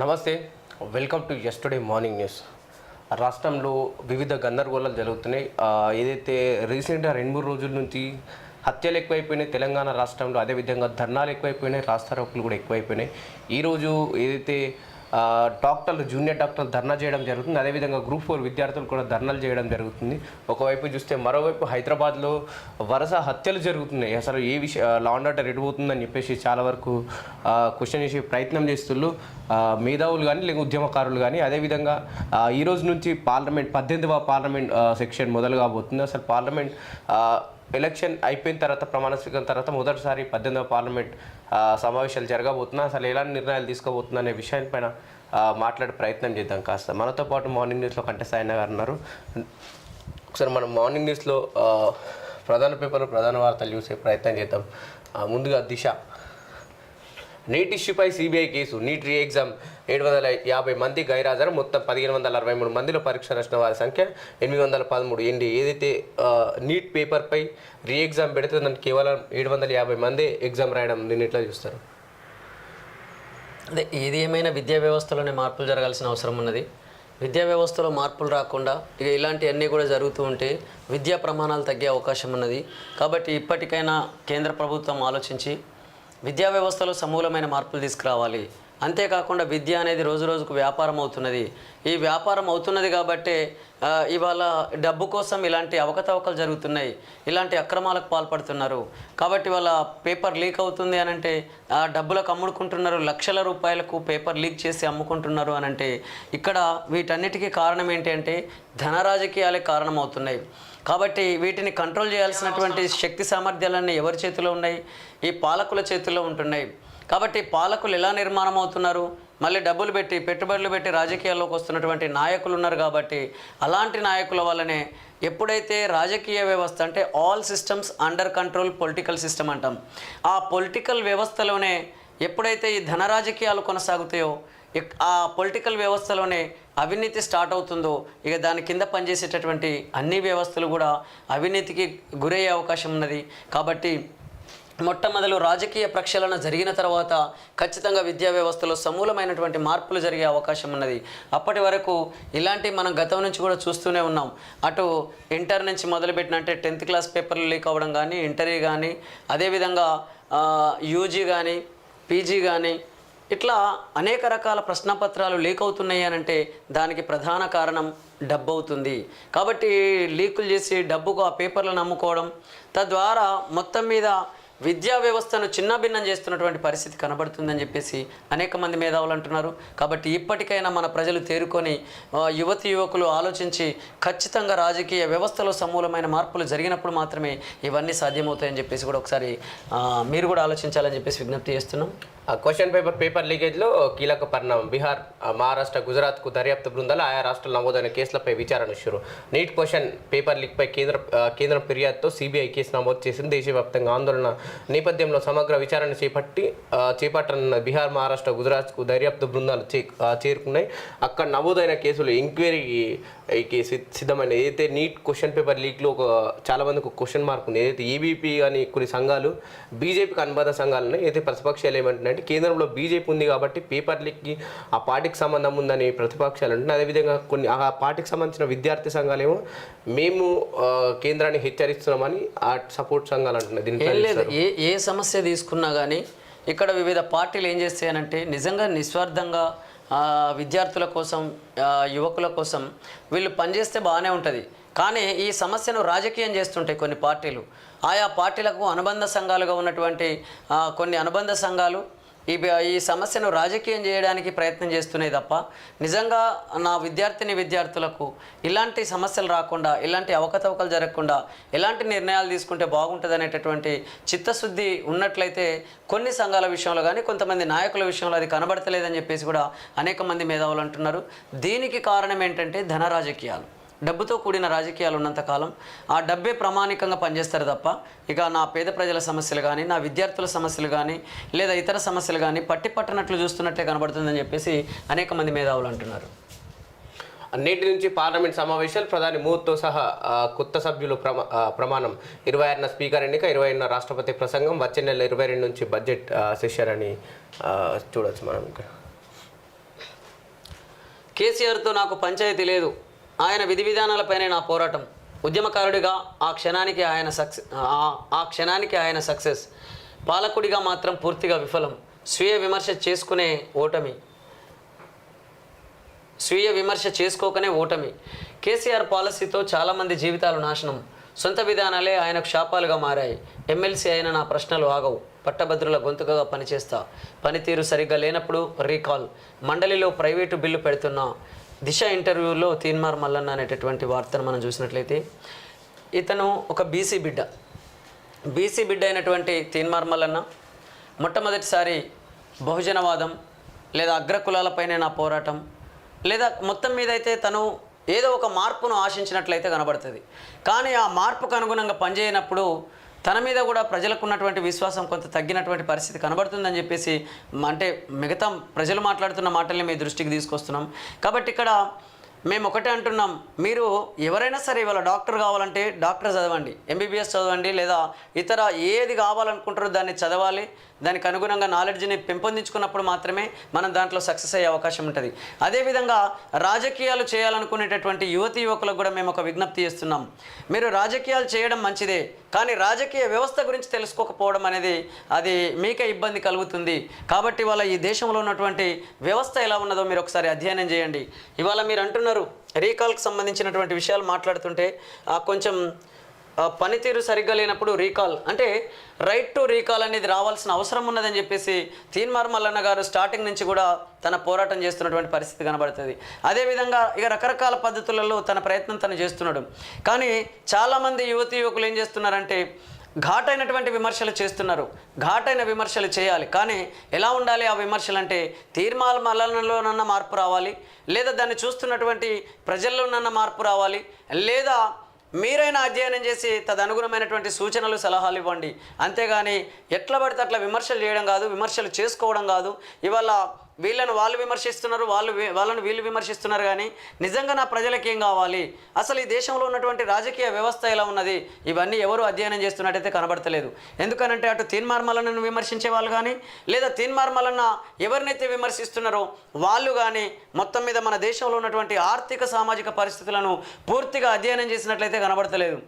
నమస్తే, welcome to yesterday morning news. రాష్ట్రంలో వివిధ గందరగోళాలు జరుగుతున్నాయి. ఏదైతే రీసెంట్గా 2-3 రోజుల నుంచి హత్యలు ఎక్కువైపోయినాయి తెలంగాణ రాష్ట్రంలో, అదేవిధంగా ధర్నాలు ఎక్కువైపోయినాయి, రాస్తారోకులు కూడా ఎక్కువైపోయినాయి. ఈరోజు ఏదైతే డాక్టర్లు, జూనియర్ డాక్టర్లు ధర్నా చేయడం జరుగుతుంది, అదేవిధంగా గ్రూప్ 4 విద్యార్థులు కూడా ధర్నాలు చేయడం జరుగుతుంది. ఒకవైపు చూస్తే మరోవైపు హైదరాబాద్లో వరుస హత్యలు జరుగుతున్నాయి. అసలు ఏ లా అండ్ ఆర్డర్ ఎడిపోతుందని చెప్పేసి చాలా వరకు క్వశ్చన్ చేసే ప్రయత్నం చేస్తున్నారు మేధావులు కానీ లేక ఉద్యమకారులు కానీ. అదేవిధంగా ఈరోజు నుంచి పార్లమెంట్ 18వ పార్లమెంట్ సెక్షన్ మొదలు కాబోతుంది. అసలు పార్లమెంట్ ఎలక్షన్ అయిపోయిన తర్వాత, ప్రమాణ స్వీకారం తర్వాత మొదటిసారి 18వ పార్లమెంట్ సమావేశాలు జరగబోతున్నా. అసలు ఎలాంటి నిర్ణయాలు తీసుకోబోతున్నా అనే విషయాలపైన మాట్లాడే ప్రయత్నం చేద్దాం. కాస్త మనతో పాటు మార్నింగ్ న్యూస్లో కంటే సాయన్న గారు ఉన్నారు. ఒకసారి మనం మార్నింగ్ న్యూస్లో ప్రధాన పేపర్లో ప్రధాన వార్తలు చూసే ప్రయత్నం చేద్దాం. ముందుగా దిశ నీట్ ఇష్యూపై CBI case. NEET re exam 750 మంది గైరాజరు. మొత్తం 1563 మందిలో పరీక్ష రాసిన వారి సంఖ్య 813. ఏంటి ఏదైతే నీట్ పేపర్పై రీ ఎగ్జామ్ పెడితే దానికి కేవలం 750 మంది ఎగ్జామ్ రాయడం, దీన్ని ఎట్లా చూస్తారు? అదే ఏది ఏమైనా విద్యా వ్యవస్థలోనే మార్పులు జరగాల్సిన అవసరం ఉన్నది. విద్యా వ్యవస్థలో మార్పులు రాకుండా ఇక ఇలాంటివన్నీ కూడా జరుగుతూ ఉంటే విద్యా ప్రమాణాలు తగ్గే అవకాశం ఉన్నది. కాబట్టి ఇప్పటికైనా కేంద్ర ప్రభుత్వం ఆలోచించి విద్యా వ్యవస్థలో సమూలమైన మార్పులు తీసుకురావాలి. అంతేకాకుండా విద్య అనేది రోజు రోజుకు వ్యాపారం అవుతున్నది. ఈ వ్యాపారం అవుతున్నది కాబట్టే ఇవాళ డబ్బు కోసం ఇలాంటి అవకతవకలు జరుగుతున్నాయి, ఇలాంటి అక్రమాలకు పాల్పడుతున్నారు. కాబట్టి వాళ్ళ పేపర్ లీక్ అవుతుంది అని అంటే ఆ డబ్బులకు అమ్ముకుంటున్నారు, లక్షల రూపాయలకు పేపర్ లీక్ చేసి అమ్ముకుంటున్నారు అని అంటే ఇక్కడ వీటన్నిటికీ కారణం ఏంటి అంటే ధన రాజకీయాలే కారణమవుతున్నాయి. కాబట్టి వీటిని కంట్రోల్ చేయాల్సినటువంటి శక్తి సామర్థ్యాలన్నీ ఎవరి చేతిలో ఉన్నాయి? ఈ పాలకుల చేతిలో ఉంటున్నాయి. కాబట్టి పాలకులు ఎలా నిర్మాణం అవుతున్నారు? మళ్ళీ డబ్బులు పెట్టి, పెట్టుబడులు పెట్టి రాజకీయాల్లోకి వస్తున్నటువంటి నాయకులు ఉన్నారు. కాబట్టి అలాంటి నాయకుల వల్లనే ఎప్పుడైతే రాజకీయ వ్యవస్థ అంటే all systems under control political system అంటాం, ఆ పొలిటికల్ వ్యవస్థలోనే ఎప్పుడైతే ఈ ధన రాజకీయాలు కొనసాగుతాయో, ఆ పొలిటికల్ వ్యవస్థలోనే అవినీతి స్టార్ట్ అవుతుందో, ఇక దాని కింద పనిచేసేటటువంటి అన్ని వ్యవస్థలు కూడా అవినీతికి గురయ్యే అవకాశం ఉన్నది. కాబట్టి మొట్టమొదలు రాజకీయ ప్రక్షాళన జరిగిన తర్వాత ఖచ్చితంగా విద్యా వ్యవస్థలో సమూలమైనటువంటి మార్పులు జరిగే అవకాశం ఉన్నది. అప్పటి వరకు ఇలాంటి మనం గతం నుంచి కూడా చూస్తూనే ఉన్నాం. అటు ఇంటర్ నుంచి మొదలుపెట్టిన అంటే 10th క్లాస్ పేపర్లు లీక్ అవ్వడం కానీ, ఇంటరీ కానీ, అదేవిధంగా యూజీ కానీ, పీజీ కానీ, ఇట్లా అనేక రకాల ప్రశ్నపత్రాలు లీక్ అవుతున్నాయి అని అంటే దానికి ప్రధాన కారణం డబ్బు అవుతుంది. కాబట్టి లీకులు చేసి డబ్బుకు ఆ పేపర్లను అమ్ముకోవడం, తద్వారా మొత్తం మీద విద్యా వ్యవస్థను చిన్నభిన్నం చేస్తున్నటువంటి పరిస్థితి కనబడుతుందని చెప్పేసి అనేక మంది మేధావులు అంటున్నారు. కాబట్టి ఇప్పటికైనా మన ప్రజలు తేరుకొని యువతి యువకులు ఆలోచించి ఖచ్చితంగా రాజకీయ వ్యవస్థలో సమూలమైన మార్పులు జరిగినప్పుడు మాత్రమే ఇవన్నీ సాధ్యమవుతాయని చెప్పేసి కూడా ఒకసారి మీరు కూడా ఆలోచించాలని చెప్పేసి విజ్ఞప్తి చేస్తున్నాం. క్వశ్చన్ పేపర్ లీకేజ్లో కీలక పరిణామం. బీహార్, మహారాష్ట్ర, గుజరాత్కు దర్యాప్తు బృందాలు ఆయా రాష్ట్రాలు నమోదైన కేసులపై విచారణ షురు. నీట్ క్వశ్చన్ పేపర్ లీక్పై కేంద్రం ఫిర్యాదుతో సిబిఐ కేసు నమోదు చేసింది. దేశవ్యాప్తంగా ఆందోళన నేపథ్యంలో సమగ్ర విచారణ చేపట్టనున్న బీహార్, మహారాష్ట్ర, గుజరాత్కు దర్యాప్తు బృందాలు చేరుకున్నాయి. అక్కడ నమోదైన కేసులు ఎంక్వైరీకి సిద్ధమైన. ఏదైతే నీట్ క్వశ్చన్ పేపర్ లీక్లో చాలా మందికి ఒక క్వశ్చన్ మార్క్ ఉంది. ఏదైతే ఏబీపీ అని కొన్ని సంఘాలు, బీజేపీకి అనుబంధ సంఘాలు ఉన్నాయి. అయితే ప్రతిపక్షాలు ఏమంటున్నాయి అంటే కేంద్రంలో బీజేపీ ఉంది కాబట్టి పేపర్ లీక్కి ఆ పార్టీకి సంబంధం ఉందని ప్రతిపక్షాలు అంటున్నాయి. అదేవిధంగా కొన్ని ఆ పార్టీకి సంబంధించిన విద్యార్థి సంఘాలేమో మేము కేంద్రాన్ని హెచ్చరిస్తున్నామని ఆ సపోర్ట్ సంఘాలు అంటున్నాయి. ఏ సమస్య తీసుకున్నా కానీ ఇక్కడ వివిధ పార్టీలు ఏం చేస్తాయనంటే నిజంగా నిస్వార్థంగా విద్యార్థుల కోసం, యువకుల కోసం వీళ్ళు పనిచేస్తే బాగానే ఉంటుంది. కానీ ఈ సమస్యను రాజకీయం చేస్తుంటాయి కొన్ని పార్టీలు. ఆయా పార్టీలకు అనుబంధ సంఘాలుగా ఉన్నటువంటి కొన్ని అనుబంధ సంఘాలు ఈ సమస్యను రాజకీయం చేయడానికి ప్రయత్నం చేస్తున్నాయి తప్ప నిజంగా నా విద్యార్థులకు ఇలాంటి సమస్యలు రాకుండా, ఇలాంటి అవకతవకలు జరగకుండా ఎలాంటి నిర్ణయాలు తీసుకుంటే బాగుంటుంది అనేటటువంటి చిత్తశుద్ధి ఉన్నట్లయితే కొన్ని సంఘాల విషయంలో కానీ, కొంతమంది నాయకుల విషయంలో అది కనబడతలేదని చెప్పేసి కూడా అనేక మంది మేధావులు అంటున్నారు. దీనికి కారణం ఏంటంటే ధన రాజకీయాలు. డబ్బుతో కూడిన రాజకీయాలు ఉన్నంతకాలం ఆ డబ్బే ప్రామాణికంగా పనిచేస్తారు తప్ప ఇక నా పేద ప్రజల సమస్యలు కానీ, నా విద్యార్థుల సమస్యలు కానీ, లేదా ఇతర సమస్యలు కానీ పట్టనట్లు చూస్తున్నట్లే కనబడుతుందని చెప్పేసి అనేక మంది మేధావులు అంటున్నారు. నేటి నుంచి పార్లమెంట్ సమావేశాలు, ప్రధాని మోదీతో సహా కొత్త సభ్యులు ప్రమాణం. 26న స్పీకర్ ఎన్నిక, 25న రాష్ట్రపతి ప్రసంగం, వచ్చే నెల 22 నుంచి బడ్జెట్ సెషన్ అని చూడొచ్చు మనం. కేసీఆర్తో నాకు పంచాయతీ లేదు, ఆయన విధి విధానాలపైనే నా పోరాటం, ఉద్యమకారుడిగా ఆ క్షణానికి ఆయన సక్సెస్, పాలకుడిగా మాత్రం పూర్తిగా విఫలం, స్వీయ విమర్శ చేసుకోకనే ఓటమి. కేసీఆర్ పాలసీతో చాలామంది జీవితాలు నాశనం, సొంత విధానాలే ఆయనకు శాపాలుగా మారాయి. ఎమ్మెల్సీ అయిన నా ప్రశ్నలు ఆగవు, పట్టభద్రుల గొంతుకగా పనిచేస్తా, పనితీరు సరిగ్గా లేనప్పుడు రీకాల్, మండలిలో ప్రైవేటు బిల్లు పెడుతున్నా. దిశ ఇంటర్వ్యూలో తీన్మార్ మల్లన్న అనేటటువంటి వార్తను మనం చూసినట్లయితే, ఇతను ఒక బీసీ బిడ్డ అయినటువంటి తీన్మార్ మల్లన్న మొట్టమొదటిసారి బహుజనవాదం లేదా అగ్రకులాలపైనే నా పోరాటం, లేదా మొత్తం మీద అయితే తను ఏదో ఒక మార్పును ఆశించినట్లయితే కనబడుతుంది. కానీ ఆ మార్పుకు అనుగుణంగా పనిచేయనప్పుడు తన మీద కూడా ప్రజలకు ఉన్నటువంటి విశ్వాసం కొంత తగ్గినటువంటి పరిస్థితి కనబడుతుందని చెప్పేసి, అంటే మిగతా ప్రజలు మాట్లాడుతున్న మాటల్ని మీ దృష్టికి తీసుకొస్తున్నాం. కాబట్టి ఇక్కడ మేము ఒకటే అంటున్నాం, మీరు ఎవరైనా సరే ఇవాళ డాక్టర్ కావాలంటే డాక్టర్ చదవండి, ఎంబీబీఎస్ చదవండి, లేదా ఇతర ఏది కావాలనుకుంటారో దాన్ని చదవాలి. దానికి అనుగుణంగా నాలెడ్జ్ని పెంపొందించుకున్నప్పుడు మాత్రమే మనం దాంట్లో సక్సెస్ అయ్యే అవకాశం ఉంటుంది. అదేవిధంగా రాజకీయాలు చేయాలనుకునేటటువంటి యువకులకు కూడా మేము ఒక విజ్ఞప్తి చేస్తున్నాం. మీరు రాజకీయాలు చేయడం మంచిదే, కానీ రాజకీయ వ్యవస్థ గురించి తెలుసుకోకపోవడం అనేది అది మీకే ఇబ్బంది కలుగుతుంది. కాబట్టి ఇవాళ ఈ దేశంలో ఉన్నటువంటి వ్యవస్థ ఎలా ఉన్నదో మీరు ఒకసారి అధ్యయనం చేయండి. ఇవాళ మీరు అంటున్నారు రీకాల్కి సంబంధించినటువంటి విషయాలు మాట్లాడుతుంటే కొంచెం పనితీరు సరిగ్గా లేనప్పుడు రీకాల్, అంటే రైట్ టు రీకాల్ అనేది రావాల్సిన అవసరం ఉన్నదని చెప్పేసి తీన్మార్ మల్లన్న గారు స్టార్టింగ్ నుంచి కూడా తన పోరాటం చేస్తున్నటువంటి పరిస్థితి కనబడుతుంది. అదేవిధంగా ఇక రకరకాల పద్ధతులలో తన ప్రయత్నం తను చేస్తున్నాడు. కానీ చాలామంది యువకులు ఏం చేస్తున్నారంటే ఘాటైనటువంటి విమర్శలు చేస్తున్నారు. ఘాటైన విమర్శలు చేయాలి, కానీ ఎలా ఉండాలి ఆ విమర్శలు అంటే తీన్మార్ మల్లన్నలోనన్న మార్పు రావాలి, లేదా దాన్ని చూస్తున్నటువంటి ప్రజల్లోనన్న మార్పు రావాలి, లేదా మీరైనా అధ్యయనం చేసి తదనుగుణమైనటువంటి సూచనలు సలహాలు ఇవ్వండి. అంతేగాని ఎట్లా పడితే అట్లా విమర్శలు చేయడం కాదు, విమర్శలు చేసుకోవడం కాదు. ఇవాళ వీళ్ళను వాళ్ళు విమర్శిస్తున్నారు, వాళ్ళను వీళ్ళు విమర్శిస్తున్నారు. కానీ నిజంగా నా ప్రజలకు ఏం కావాలి, అసలు ఈ దేశంలో ఉన్నటువంటి రాజకీయ వ్యవస్థ ఎలా ఉన్నది, ఇవన్నీ ఎవరు అధ్యయనం చేస్తున్నట్టయితే కనబడతలేదు. ఎందుకనంటే అటు తీన్మార్ మల్లన్నను విమర్శించే వాళ్ళు కానీ, లేదా తీన్మార్ మల్లన్న ఎవరినైతే విమర్శిస్తున్నారో వాళ్ళు కానీ మొత్తం మీద మన దేశంలో ఉన్నటువంటి ఆర్థిక సామాజిక పరిస్థితులను పూర్తిగా అధ్యయనం చేసినట్లయితే కనబడతలేదు.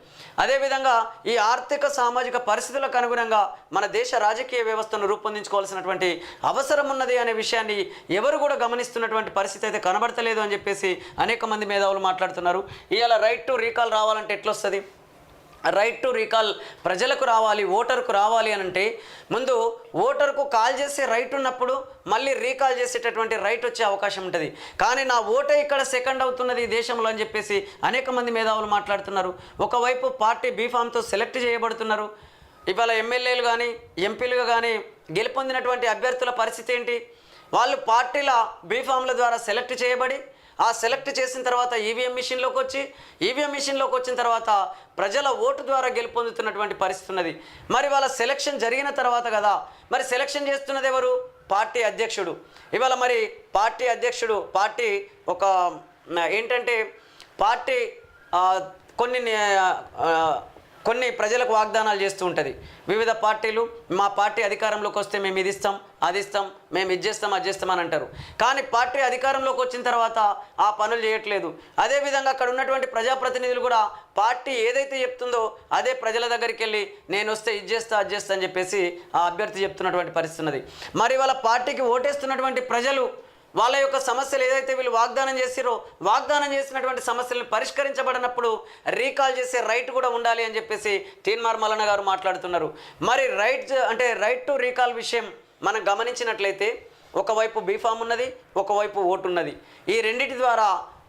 అదేవిధంగా ఈ ఆర్థిక సామాజిక పరిస్థితులకు అనుగుణంగా మన దేశ రాజకీయ వ్యవస్థను రూపొందించుకోవాల్సినటువంటి అవసరం ఉన్నది అనే విషయాన్ని ఎవరు కూడా గమనిస్తున్నటువంటి పరిస్థితి అయితే కనబడతలేదు అని చెప్పేసి అనేక మంది మేధావులు మాట్లాడుతున్నారు. ఇవాళ రైట్ టు రీకాల్ రావాలంటే ఎట్లొస్తుంది? రైట్ టు రీకాల్ ప్రజలకు రావాలి, ఓటర్కు రావాలి అని అంటే ముందు ఓటర్కు కాల్ చేసే రైట్ ఉన్నప్పుడు మళ్ళీ రీకాల్ చేసేటటువంటి రైట్ వచ్చే అవకాశం ఉంటుంది. కానీ నా ఓటే ఇక్కడ సెకండ్ అవుతున్నది ఈ దేశంలో అని చెప్పేసి అనేక మంది మేధావులు మాట్లాడుతున్నారు. ఒకవైపు పార్టీ బీఫామ్తో సెలెక్ట్ చేయబడుతున్నారు. ఇవాళ ఎమ్మెల్యేలు కానీ ఎంపీలుగా కానీ గెలుపొందినటువంటి అభ్యర్థుల పరిస్థితి ఏంటి? వాళ్ళు పార్టీల బీఫామ్ల ద్వారా సెలెక్ట్ చేయబడి ఆ సెలెక్ట్ చేసిన తర్వాత ఈవీఎం మిషన్లోకి వచ్చిన తర్వాత ప్రజల ఓటు ద్వారా గెలుపొందుతున్నటువంటి పరిస్థితి ఉన్నది. మరి వాళ్ళ సెలక్షన్ జరిగిన తర్వాత కదా, మరి సెలక్షన్ చేస్తున్నది ఎవరు? పార్టీ అధ్యక్షుడు. ఇవాళ మరి పార్టీ అధ్యక్షుడు పార్టీ ఒక ఏంటంటే పార్టీ కొన్ని ప్రజలకు వాగ్దానాలు చేస్తూ ఉంటుంది. వివిధ పార్టీలు మా పార్టీ అధికారంలోకి వస్తే మేము ఇది ఇస్తాం, అది ఇస్తాం, మేము ఇది చేస్తాం, అది చేస్తామని అంటారు. కానీ పార్టీ అధికారంలోకి వచ్చిన తర్వాత ఆ పనులు చేయట్లేదు. అదేవిధంగా అక్కడ ఉన్నటువంటి ప్రజాప్రతినిధులు కూడా పార్టీ ఏదైతే చెప్తుందో అదే ప్రజల దగ్గరికి వెళ్ళి నేను వస్తే ఇది చేస్తా, అది చేస్తా అని చెప్పేసి ఆ అభ్యర్థి చెప్తున్నటువంటి పరిస్థితి ఉన్నది. మరి వాళ్ళ పార్టీకి ఓటేస్తున్నటువంటి ప్రజలు వాళ్ళ యొక్క సమస్యలు ఏదైతే వీళ్ళు వాగ్దానం చేసినటువంటి సమస్యలను పరిష్కరించబడినప్పుడు రీకాల్ చేసే రైట్ కూడా ఉండాలి అని చెప్పేసి తీన్మార్ మల్లన్న గారు మాట్లాడుతున్నారు. మరి రైట్ టు రీకాల్ విషయం మనం గమనించినట్లయితే ఒకవైపు బీఫామ్ ఉన్నది, ఒకవైపు ఓటు ఉన్నది. ఈ రెండింటి ద్వారా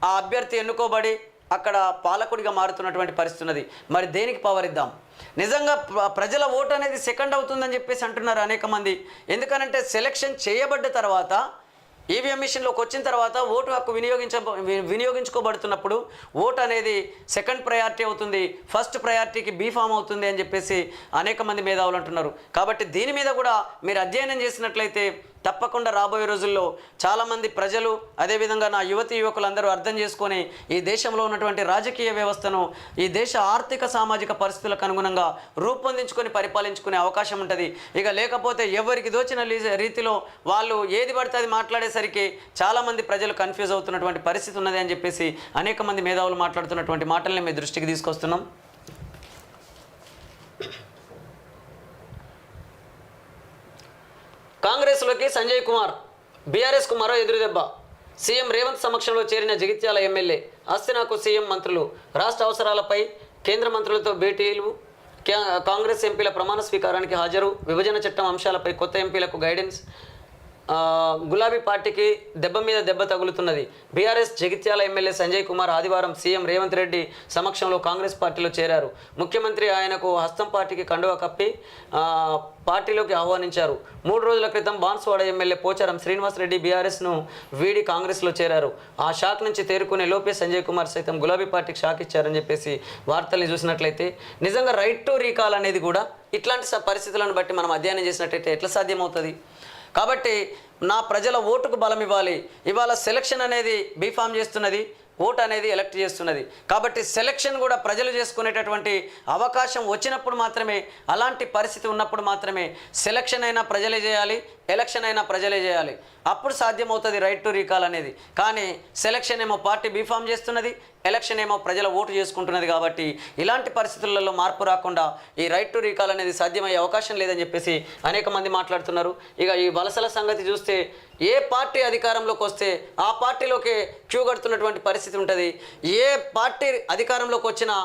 ఆ అభ్యర్థి ఎన్నుకోబడి అక్కడ పాలకుడిగా మారుతున్నటువంటి పరిస్థితి ఉన్నది. మరి దేనికి పవర్ ఇద్దాం? నిజంగా ప్రజల ఓటు అనేది సెకండ్ అవుతుందని చెప్పేసి అంటున్నారు అనేక మంది. ఎందుకనంటే సెలక్షన్ చేయబడ్డ తర్వాత ఈవీఎం మిషన్లోకి వచ్చిన తర్వాత ఓటు హక్కు వినియోగించుకోబడుతున్నప్పుడు ఓటు అనేది సెకండ్ ప్రయారిటీ అవుతుంది, ఫస్ట్ ప్రయారిటీకి బీఫామ్ అవుతుంది అని చెప్పేసి అనేక మంది మేధావులు అంటున్నారు. కాబట్టి దీని మీద కూడా మీరు అధ్యయనం చేసినట్లయితే తప్పకుండా రాబోయే రోజుల్లో చాలామంది ప్రజలు అదేవిధంగా నా యువతి యువకులందరూ అర్థం చేసుకొని ఈ దేశంలో ఉన్నటువంటి రాజకీయ వ్యవస్థను ఈ దేశ ఆర్థిక సామాజిక పరిస్థితులకు అనుగుణంగా రూపొందించుకొని పరిపాలించుకునే అవకాశం ఉంటుంది. ఇక లేకపోతే ఎవరికి దోచిన రీతిలో వాళ్ళు ఏది పడితే అది మాట్లాడేసరికి చాలామంది ప్రజలు కన్ఫ్యూజ్ అవుతున్నటువంటి పరిస్థితి ఉన్నది అని చెప్పేసి అనేక మంది మేధావులు మాట్లాడుతున్నటువంటి మాటల్ని మీ దృష్టికి తీసుకొస్తున్నాం. కాంగ్రెస్లోకి సంజయ్ కుమార్, బీఆర్ఎస్కు మరో ఎదురుదెబ్బ. సీఎం రేవంత్ సమక్షంలో చేరిన జగిత్యాల ఎమ్మెల్యే హస్తినాకు సీఎం మంత్రులు రాష్ట్ర అవసరాలపై కేంద్ర మంత్రులతో భేటీలు, కాంగ్రెస్ ఎంపీల ప్రమాణ స్వీకారానికి హాజరు, విభజన చట్టం అంశాలపై కొత్త ఎంపీలకు గైడెన్స్. గులాబీ పార్టీకి దెబ్బ మీద దెబ్బ తగులుతున్నది. బీఆర్ఎస్ జగిత్యాల ఎమ్మెల్యే సంజయ్ కుమార్ ఆదివారం సీఎం రేవంత్ రెడ్డి సమక్షంలో కాంగ్రెస్ పార్టీలో చేరారు. ముఖ్యమంత్రి ఆయనకు హస్తం పార్టీకి కండువా కప్పి పార్టీలోకి ఆహ్వానించారు. 3 రోజుల క్రితం బాన్స్వాడ ఎమ్మెల్యే పోచారం శ్రీనివాసరెడ్డి బీఆర్ఎస్ను వీడి కాంగ్రెస్లో చేరారు. ఆ షాక్ నుంచి తేరుకునే లోపే సంజయ్ కుమార్ సైతం గులాబీ పార్టీకి షాక్ ఇచ్చారని చెప్పేసి వార్తల్ని చూసినట్లయితే నిజంగా రైట్ టు రీకాల్ అనేది కూడా ఇట్లాంటి పరిస్థితులను బట్టి మనం అధ్యయనం చేసినట్లయితే ఎట్లా సాధ్యమవుతుంది? కాబట్టి నా ప్రజల ఓటుకు బలం ఇవ్వాలి. ఇవాళ సెలక్షన్ అనేది బీఫామ్ చేస్తున్నది, ఓటు అనేది ఎలక్ట్ చేస్తున్నది. కాబట్టి సెలక్షన్ కూడా ప్రజలు చేసుకునేటటువంటి అవకాశం వచ్చినప్పుడు మాత్రమే, అలాంటి పరిస్థితి ఉన్నప్పుడు మాత్రమే సెలక్షన్ అయినా ప్రజలే చేయాలి, ఎలక్షన్ అయినా ప్రజలే చేయాలి. అప్పుడు సాధ్యమవుతుంది రైట్ టు రీకాల్ అనేది. కానీ సెలక్షన్ ఏమో పార్టీ బీఫామ్ చేస్తున్నది, ఎలక్షన్ ఏమో ప్రజల ఓటు చేసుకుంటున్నది. కాబట్టి ఇలాంటి పరిస్థితులలో మార్పు రాకుండా ఈ రైట్ టు రీకాల్ అనేది సాధ్యమయ్యే అవకాశం లేదని చెప్పేసి అనేక మంది మాట్లాడుతున్నారు. ఇక ఈ వలసల సంగతి చూస్తే ఏ పార్టీ అధికారంలోకి వస్తే ఆ పార్టీలోకి క్యూ కడుతున్నటువంటి పరిస్థితి ఉంటుంది. ఏ పార్టీ అధికారంలోకి వచ్చినా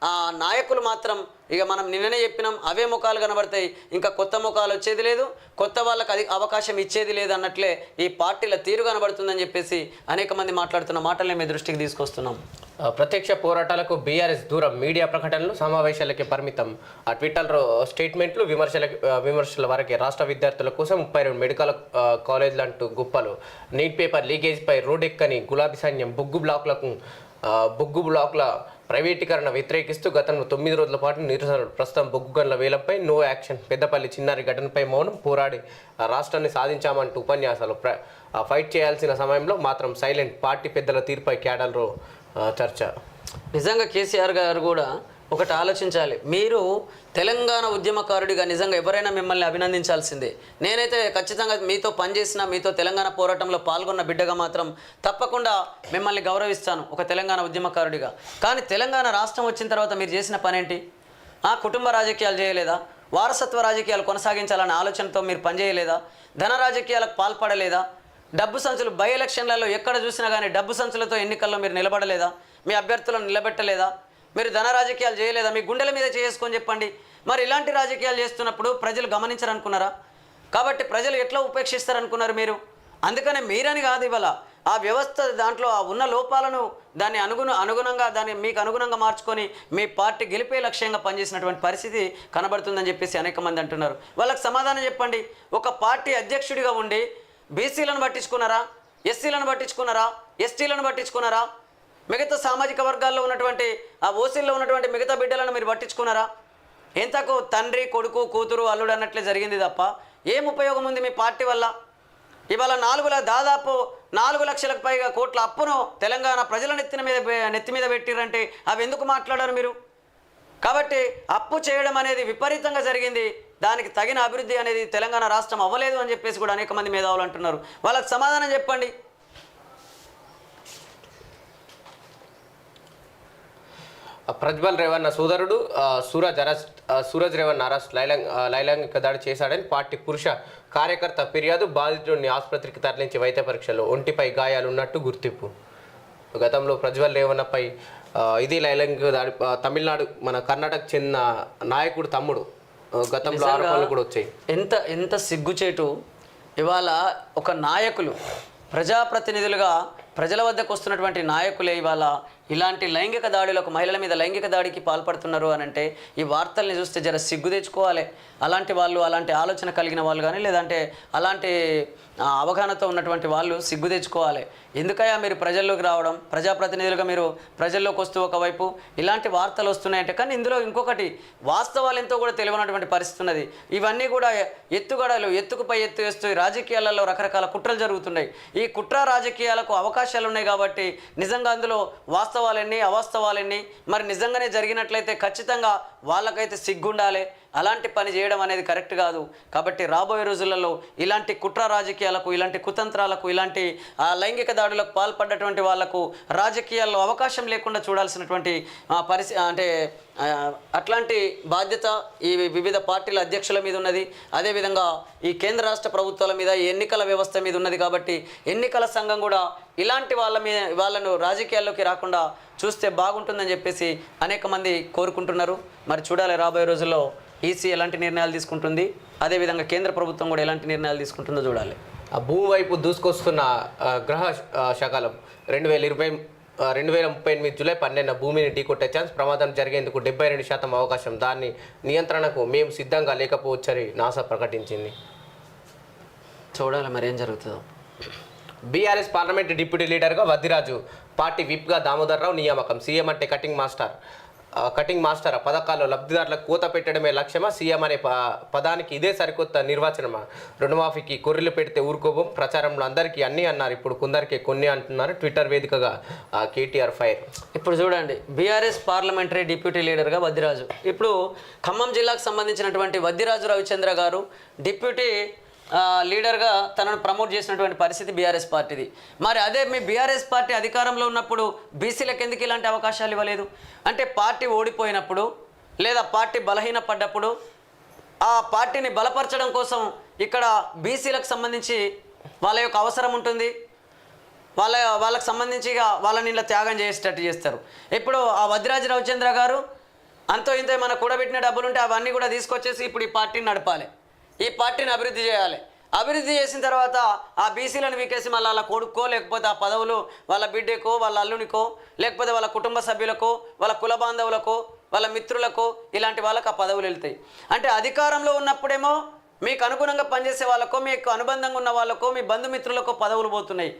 ఆ నాయకులు మాత్రం ఇక మనం నిన్ననే చెప్పినాం, అవే ముఖాలు కనబడతాయి, ఇంకా కొత్త ముఖాలు వచ్చేది లేదు, కొత్త వాళ్ళకి అవకాశం ఇచ్చేది లేదు అన్నట్లే ఈ పార్టీల తీరు కనబడుతుందని చెప్పేసి అనేక మంది మాట్లాడుతున్న మాటల్ని మీ దృష్టికి తీసుకొస్తున్నాం. ప్రత్యక్ష పోరాటాలకు బీఆర్ఎస్ దూరం, మీడియా ప్రకటనలు సమావేశాలకి పరిమితం, ఆ ట్విట్టర్లో స్టేట్మెంట్లు, విమర్శల వరకే. రాష్ట్ర విద్యార్థుల కోసం 32 మెడికల్ కాలేజీలు అంటూ గుప్పలు. నీట్ పేపర్ లీకేజ్పై రోడ్డెక్కని గులాబీ సైన్యం. బొగ్గు బ్లాక్ల ప్రైవేటీకరణ వ్యతిరేకిస్తూ గతంలో 9 రోజుల పాటు నిరసనలు. ప్రస్తుతం బొగ్గు గన్ల వేలంపై నో యాక్షన్. పెద్దపల్లి చిన్నారి ఘటనపై మౌనం. పోరాడి రాష్ట్రాన్ని సాధించామంటూ ఉపన్యాసాలు. ఫైట్ చేయాల్సిన సమయంలో మాత్రం సైలెంట్. పార్టీ పెద్దల తీరుపై క్యాడర్లో చర్చ. నిజంగా కేసీఆర్ గారు కూడా ఒకటి ఆలోచించాలి. మీరు తెలంగాణ ఉద్యమకారుడిగా నిజంగా ఎవరైనా మిమ్మల్ని అభినందించాల్సిందే. నేనైతే ఖచ్చితంగా మీతో పనిచేసిన, మీతో తెలంగాణ పోరాటంలో పాల్గొన్న బిడ్డగా మాత్రం తప్పకుండా మిమ్మల్ని గౌరవిస్తాను ఒక తెలంగాణ ఉద్యమకారుడిగా. కానీ తెలంగాణ రాష్ట్రం వచ్చిన తర్వాత మీరు చేసిన పనేంటి? కుటుంబ రాజకీయాలు చేయలేదా? వారసత్వ రాజకీయాలు కొనసాగించాలనే ఆలోచనతో మీరు పనిచేయలేదా? ధన రాజకీయాలకు పాల్పడలేదా? డబ్బు సంచులు బై ఎలక్షన్లలో ఎక్కడ చూసినా కానీ డబ్బు సంచులతో ఎన్నికల్లో మీరు నిలబడలేదా? మీ అభ్యర్థులను నిలబెట్టలేదా? మీరు ధన రాజకీయాలు చేయలేదా? మీ గుండెల మీద చేసుకొని చెప్పండి. మరి ఇలాంటి రాజకీయాలు చేస్తున్నప్పుడు ప్రజలు గమనించరనుకున్నారా? కాబట్టి ప్రజలు ఎట్లా ఉపేక్షిస్తారనుకున్నారు మీరు? అందుకనే మీరని కాదు, ఇవాళ ఆ వ్యవస్థ దాంట్లో ఆ ఉన్న లోపాలను దాన్ని అనుగుణంగా దాన్ని మీకు అనుగుణంగా మార్చుకొని మీ పార్టీ గెలిపే లక్ష్యంగా పనిచేసినటువంటి పరిస్థితి కనబడుతుందని చెప్పేసి అనేక మంది అంటున్నారు. వాళ్ళకి సమాధానం చెప్పండి. ఒక పార్టీ అధ్యక్షుడిగా ఉండి బీసీలను పట్టించుకున్నారా? ఎస్సీలను పట్టించుకున్నారా? ఎస్టీలను పట్టించుకున్నారా? మిగతా సామాజిక వర్గాల్లో ఉన్నటువంటి ఆ ఓసీల్లో ఉన్నటువంటి మిగతా బిడ్డలను మీరు పట్టించుకున్నారా? ఎంతకు తండ్రి, కొడుకు, కూతురు, అల్లుడు అన్నట్లే జరిగింది తప్ప ఏం ఉపయోగం ఉంది మీ పార్టీ వల్ల? ఇవాళ దాదాపు 4 లక్షలకు పైగా కోట్ల అప్పును తెలంగాణ ప్రజల నెత్తి మీద పెట్టిరంటే అవి ఎందుకు మాట్లాడారు మీరు? కాబట్టి అప్పు చేయడం అనేది విపరీతంగా జరిగింది. దానికి తగిన అభివృద్ధి అనేది తెలంగాణ రాష్ట్రం అవ్వలేదు అని చెప్పేసి కూడా అనేక మంది మేధావులు అంటున్నారు. వాళ్ళకి సమాధానం చెప్పండి. ప్రజ్వల్ రేవన్న సోదరుడు సూరజ్ రేవన్న అరెస్ట్. లైంగిక దాడి చేశాడని పార్టీ పురుష కార్యకర్త ఫిర్యాదు. బాధితుడిని ఆసుపత్రికి తరలించి వైద్య పరీక్షలో. ఒంటిపై గాయాలు ఉన్నట్టు గుర్తింపు. గతంలో ప్రజ్వల్ రేవన్నపై ఇది లైంగిక దాడి తమిళనాడు మన కర్ణాటక చెందిన నాయకుడు తమ్ముడు గతంలో ఆరోపణలు కూడా వచ్చాయి. ఎంత సిగ్గుచేటు. ఇవాళ ఒక నాయకులు, ప్రజాప్రతినిధులుగా ప్రజల వద్దకు వస్తున్నటువంటి నాయకులే ఇవాళ ఇలాంటి లైంగిక దాడులకు, మహిళల మీద లైంగిక దాడికి పాల్పడుతున్నారు అని అంటే ఈ వార్తల్ని చూస్తే జర సిగ్గు తెచ్చుకోవాలి. అలాంటి వాళ్ళు, అలాంటి ఆలోచన కలిగిన వాళ్ళు కానీ లేదంటే అలాంటి అవగాహనతో ఉన్నటువంటి వాళ్ళు సిగ్గు తెచ్చుకోవాలి. ఎందుకయ్యా మీరు ప్రజల్లోకి రావడం, ప్రజాప్రతినిధులుగా మీరు ప్రజల్లోకి వస్తూ ఒకవైపు ఇలాంటి వార్తలు వస్తున్నాయంటే, కానీ ఇందులో ఇంకొకటి వాస్తవాలు ఎంతో కూడా తెలియనటువంటి పరిస్థితి ఉన్నది. ఇవన్నీ కూడా ఎత్తుగడలు, ఎత్తుకుపై ఎత్తు వేస్తూ రాజకీయాలలో రకరకాల కుట్రలు జరుగుతున్నాయి. ఈ కుట్ర రాజకీయాలకు అవకాశాలు ఉన్నాయి కాబట్టి నిజంగా అందులో వాస్తవాలన్నీ అవాస్తవాలన్నీ మరి నిజంగానే జరిగినట్లయితే ఖచ్చితంగా వాళ్ళకైతే సిగ్గుండాలి. అలాంటి పని చేయడం అనేది కరెక్ట్ కాదు. కాబట్టి రాబోయే రోజులలో ఇలాంటి కుట్ర రాజకీయాలకు, ఇలాంటి కుతంత్రాలకు, ఇలాంటి లైంగిక దాడులకు పాల్పడ్డటువంటి వాళ్లకు రాజకీయాల్లో అవకాశం లేకుండా చూడాల్సినటువంటి అంటే అట్లాంటి బాధ్యత ఈ వివిధ పార్టీల అధ్యక్షుల మీద ఉన్నది. అదేవిధంగా ఈ కేంద్ర రాష్ట్ర ప్రభుత్వాల మీద, ఈ ఎన్నికల వ్యవస్థ మీద ఉన్నది. కాబట్టి ఎన్నికల సంఘం కూడా ఇలాంటి వాళ్ళను రాజకీయాల్లోకి రాకుండా చూస్తే బాగుంటుందని చెప్పేసి అనేక మంది కోరుకుంటున్నారు. మరి చూడాలి రాబోయే రోజుల్లో ఈసీ ఎలాంటి నిర్ణయాలు తీసుకుంటుంది, అదేవిధంగా కేంద్ర ప్రభుత్వం కూడా ఎలాంటి నిర్ణయాలు తీసుకుంటుందో చూడాలి. ఆ భూమి వైపు దూసుకొస్తున్న గ్రహ శకలం 2038 జూలై 12 భూమిని ఢీకొట్టే ఛాన్స్, ప్రమాదం జరిగేందుకు 72% అవకాశం, దాన్ని నియంత్రణకు మేము సిద్ధంగా లేకపోవచ్చని నాసా ప్రకటించింది. చూడాలి మరి ఏం జరుగుతుందో. బీఆర్ఎస్ పార్లమెంట్ డిప్యూటీ లీడర్గా వద్దిరాజు, పార్టీ విప్గా దామోదర్ రావు నియామకం. సీఎం అంటే కటింగ్ మాస్టర్ పథకాల్లో లబ్ధిదారులకు కూత పెట్టడమే లక్ష్యమా? సీఎం అనే పదానికి ఇదే సరికొత్త నిర్వచనమా? రుణమాఫీకి కొర్రెలు పెడితే ఊరుకోబం, ప్రచారంలో అందరికీ అన్నీ అన్నారు, ఇప్పుడు కొందరికి కొన్ని అంటున్నారు. ట్విట్టర్ వేదికగా కేటీఆర్ ఫైర్. ఇప్పుడు చూడండి, బీఆర్ఎస్ పార్లమెంటరీ డిప్యూటీ లీడర్గా వద్దిరాజు. ఇప్పుడు ఖమ్మం జిల్లాకు సంబంధించినటువంటి వద్దిరాజు రవిచంద్ర గారు డిప్యూటీ లీడర్గా తనను ప్రమోట్ చేసినటువంటి పరిస్థితి బీఆర్ఎస్ పార్టీది. మరి అదే మీ బీఆర్ఎస్ పార్టీ అధికారంలో ఉన్నప్పుడు బీసీలకు ఎందుకు ఇలాంటి అవకాశాలు ఇవ్వలేదు? అంటే పార్టీ ఓడిపోయినప్పుడు లేదా పార్టీ బలహీనపడ్డప్పుడు ఆ పార్టీని బలపరచడం కోసం ఇక్కడ బీసీలకు సంబంధించి వాళ్ళ యొక్క అవసరం ఉంటుంది. వాళ్ళకు సంబంధించి వాళ్ళని ఇలా త్యాగం చేసేటట్టు చేస్తారు. ఇప్పుడు ఆ వద్దిరాజు రవిచంద్ర గారు అంతో ఇంతో మన కూడబెట్టిన డబ్బులుంటే అవన్నీ కూడా తీసుకొచ్చేసి ఇప్పుడు ఈ పార్టీని నడపాలి, ఈ పార్టీని అభివృద్ధి చేయాలి. అభివృద్ధి చేసిన తర్వాత ఆ బీసీలను వీకేసి మళ్ళీ వాళ్ళ కొడుకో, లేకపోతే ఆ పదవులు వాళ్ళ బిడ్డకో, వాళ్ళ అల్లునికో, లేకపోతే వాళ్ళ కుటుంబ సభ్యులకో, వాళ్ళ కుల బాంధవులకో, వాళ్ళ మిత్రులకో, ఇలాంటి వాళ్ళకు ఆ పదవులు వెళ్తాయి. అంటే అధికారంలో ఉన్నప్పుడేమో మీకు అనుగుణంగా పనిచేసే వాళ్ళకో, మీకు అనుబంధంగా ఉన్న వాళ్ళకో, మీ బంధుమిత్రులకో పదవులు పోతున్నాయి.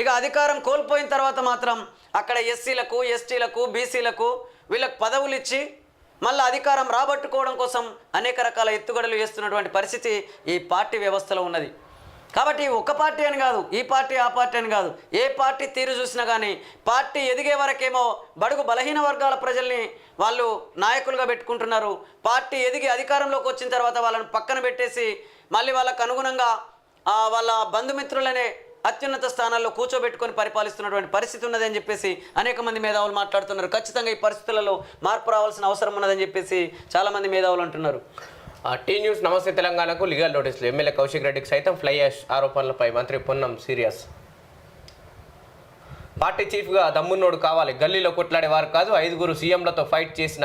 ఇక అధికారం కోల్పోయిన తర్వాత మాత్రం అక్కడ ఎస్సీలకు, ఎస్టీలకు, బీసీలకు వీళ్ళకు పదవులు ఇచ్చి మళ్ళీ అధికారం రాబట్టుకోవడం కోసం అనేక రకాల ఎత్తుగడలు వేస్తున్నటువంటి పరిస్థితి ఈ పార్టీ వ్యవస్థలో ఉన్నది. కాబట్టి ఒక పార్టీ అని కాదు, ఈ పార్టీ ఆ పార్టీ అని కాదు, ఏ పార్టీ తీరు చూసినా కానీ పార్టీ ఎదిగే వరకేమో బడుగు బలహీన వర్గాల ప్రజల్ని వాళ్ళు నాయకులుగా పెట్టుకుంటున్నారు. పార్టీ ఎదిగి అధికారంలోకి వచ్చిన తర్వాత వాళ్ళని పక్కన పెట్టేసి మళ్ళీ వాళ్ళకు అనుగుణంగా వాళ్ళ బంధుమిత్రులనే అత్యున్నత స్థానాల్లో కూర్చోబెట్టుకొని పరిపాలిస్తున్నటువంటి పరిస్థితి ఉన్నదని చెప్పేసి అనేక మంది మేధావులు మాట్లాడుతున్నారు. ఖచ్చితంగా ఈ పరిస్థితులలో మార్పు రావాల్సిన అవసరం ఉన్నదని చెప్పేసి చాలామంది మేధావులు అంటున్నారు. టీ న్యూస్ నమస్తే తెలంగాణకు లీగల్ నోటీసులు. ఎమ్మెల్యే కౌశిక్ రెడ్డికి సైతం ఫ్లై యాష్ ఆరోపణలపై మంత్రి పొన్నం సీరియస్. పార్టీ చీఫ్గా దమ్మున్నోడు కావాలి, గల్లీలో కొట్లాడేవారు కాదు. 5 సీఎంలతో ఫైట్ చేసిన